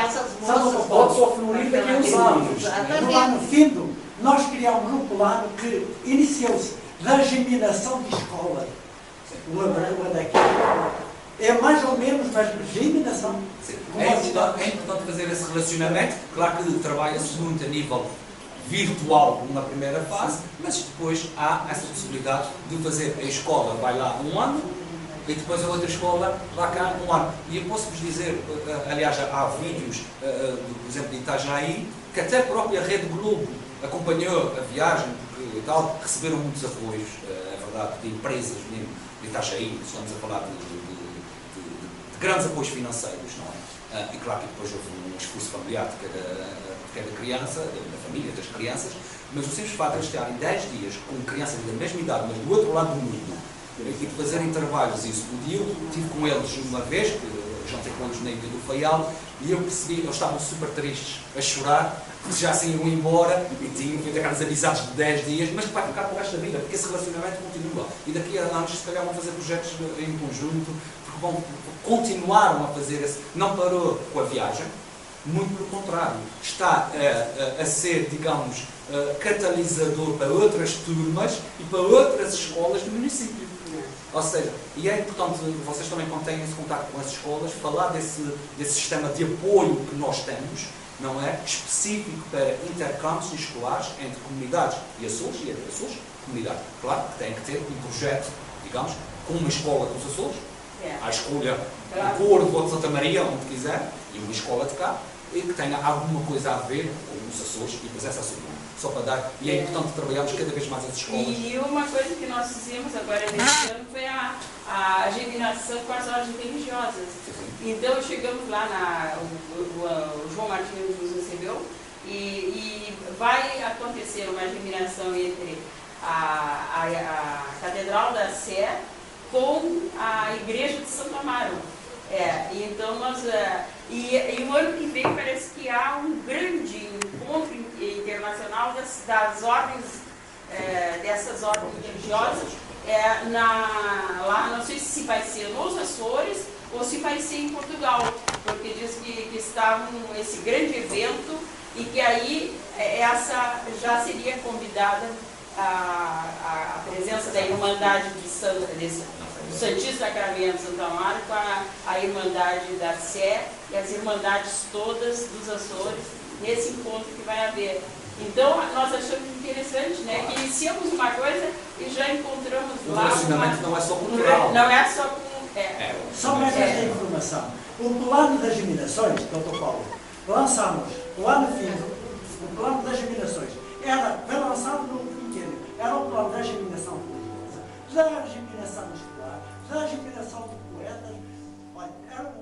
Pode só florir daqui a uns anos. No ano findo, nós criámos um plano que iniciou-se da germinação de escola. Uma daqui. É mais ou menos, mas germinação. É importante fazer esse relacionamento. Claro que trabalha-se muito a nível virtual numa primeira fase, mas depois há essa possibilidade de fazer a escola, vai lá um ano, e depois a outra escola lá cá um ano. E eu posso-vos dizer, aliás, há vídeos, por exemplo, de Itajaí, que até a própria Rede Globo acompanhou a viagem, porque e tal, receberam muitos apoios, é verdade, de empresas mesmo, de Itajaí, estamos a falar de grandes apoios financeiros, não é? E claro que depois houve um esforço familiar de cada criança, da família, das crianças, mas o simples fato de estarem 10 dias com crianças da mesma idade, mas do outro lado do mundo, e de fazerem trabalhos isso. O dia eu estive com eles uma vez, que jantei com eles na Ilha do Faial, e eu percebi, eles estavam super tristes, a chorar, porque já se iam embora, e tinham feito aquelas amizades de 10 dias, mas que vai ficar para o resto da vida, porque esse relacionamento continua. E daqui a anos, se calhar, vão fazer projetos em conjunto, porque continuaram a fazer esse. Não parou com a viagem, muito pelo contrário, está a ser, digamos, catalisador para outras turmas e para outras escolas do município. Ou seja, e é importante, vocês também quando têm esse contato com as escolas, falar desse sistema de apoio que nós temos, não é? Específico para intercâmbios escolares entre comunidades e Açores, e entre Açores, comunidade. Claro que tem que ter um projeto, digamos, com uma escola dos Açores, à escolha do Porto ou de Santa Maria, onde quiser, e uma escola de cá, e que tenha alguma coisa a ver com os Açores e depois essa subida. Só para dar, e é importante trabalharmos cada vez mais as escolas. E uma coisa que nós fizemos agora nesse ano foi a germinação com as ordens religiosas. Então chegamos lá, o João Martins nos recebeu, e vai acontecer uma germinação entre a Catedral da Sé com a Igreja de Santo Amaro. Então e o ano que vem parece que há um grande encontro internacional das ordens, dessas ordens religiosas, lá, não sei se vai ser nos Açores ou se vai ser em Portugal, porque diz que estavam esse grande evento e que aí essa já seria convidada a presença da Irmandade do Santíssimo Sacramento de Santo Amaro com a Irmandade da Sé e as Irmandades todas dos Açores nesse encontro que vai haver. Então, nós achamos interessante, né, que iniciamos uma coisa e já encontramos lá... O relacionamento não é só cultural. Não é só Só mais esta informação. O plano das eliminações, Dr. Paulo, lançámos o ano físico, o plano das eliminações, foi lançado no quinquênio, era o plano da eliminação religiosa, da eliminação escolar, da eliminação de poetas, olha, era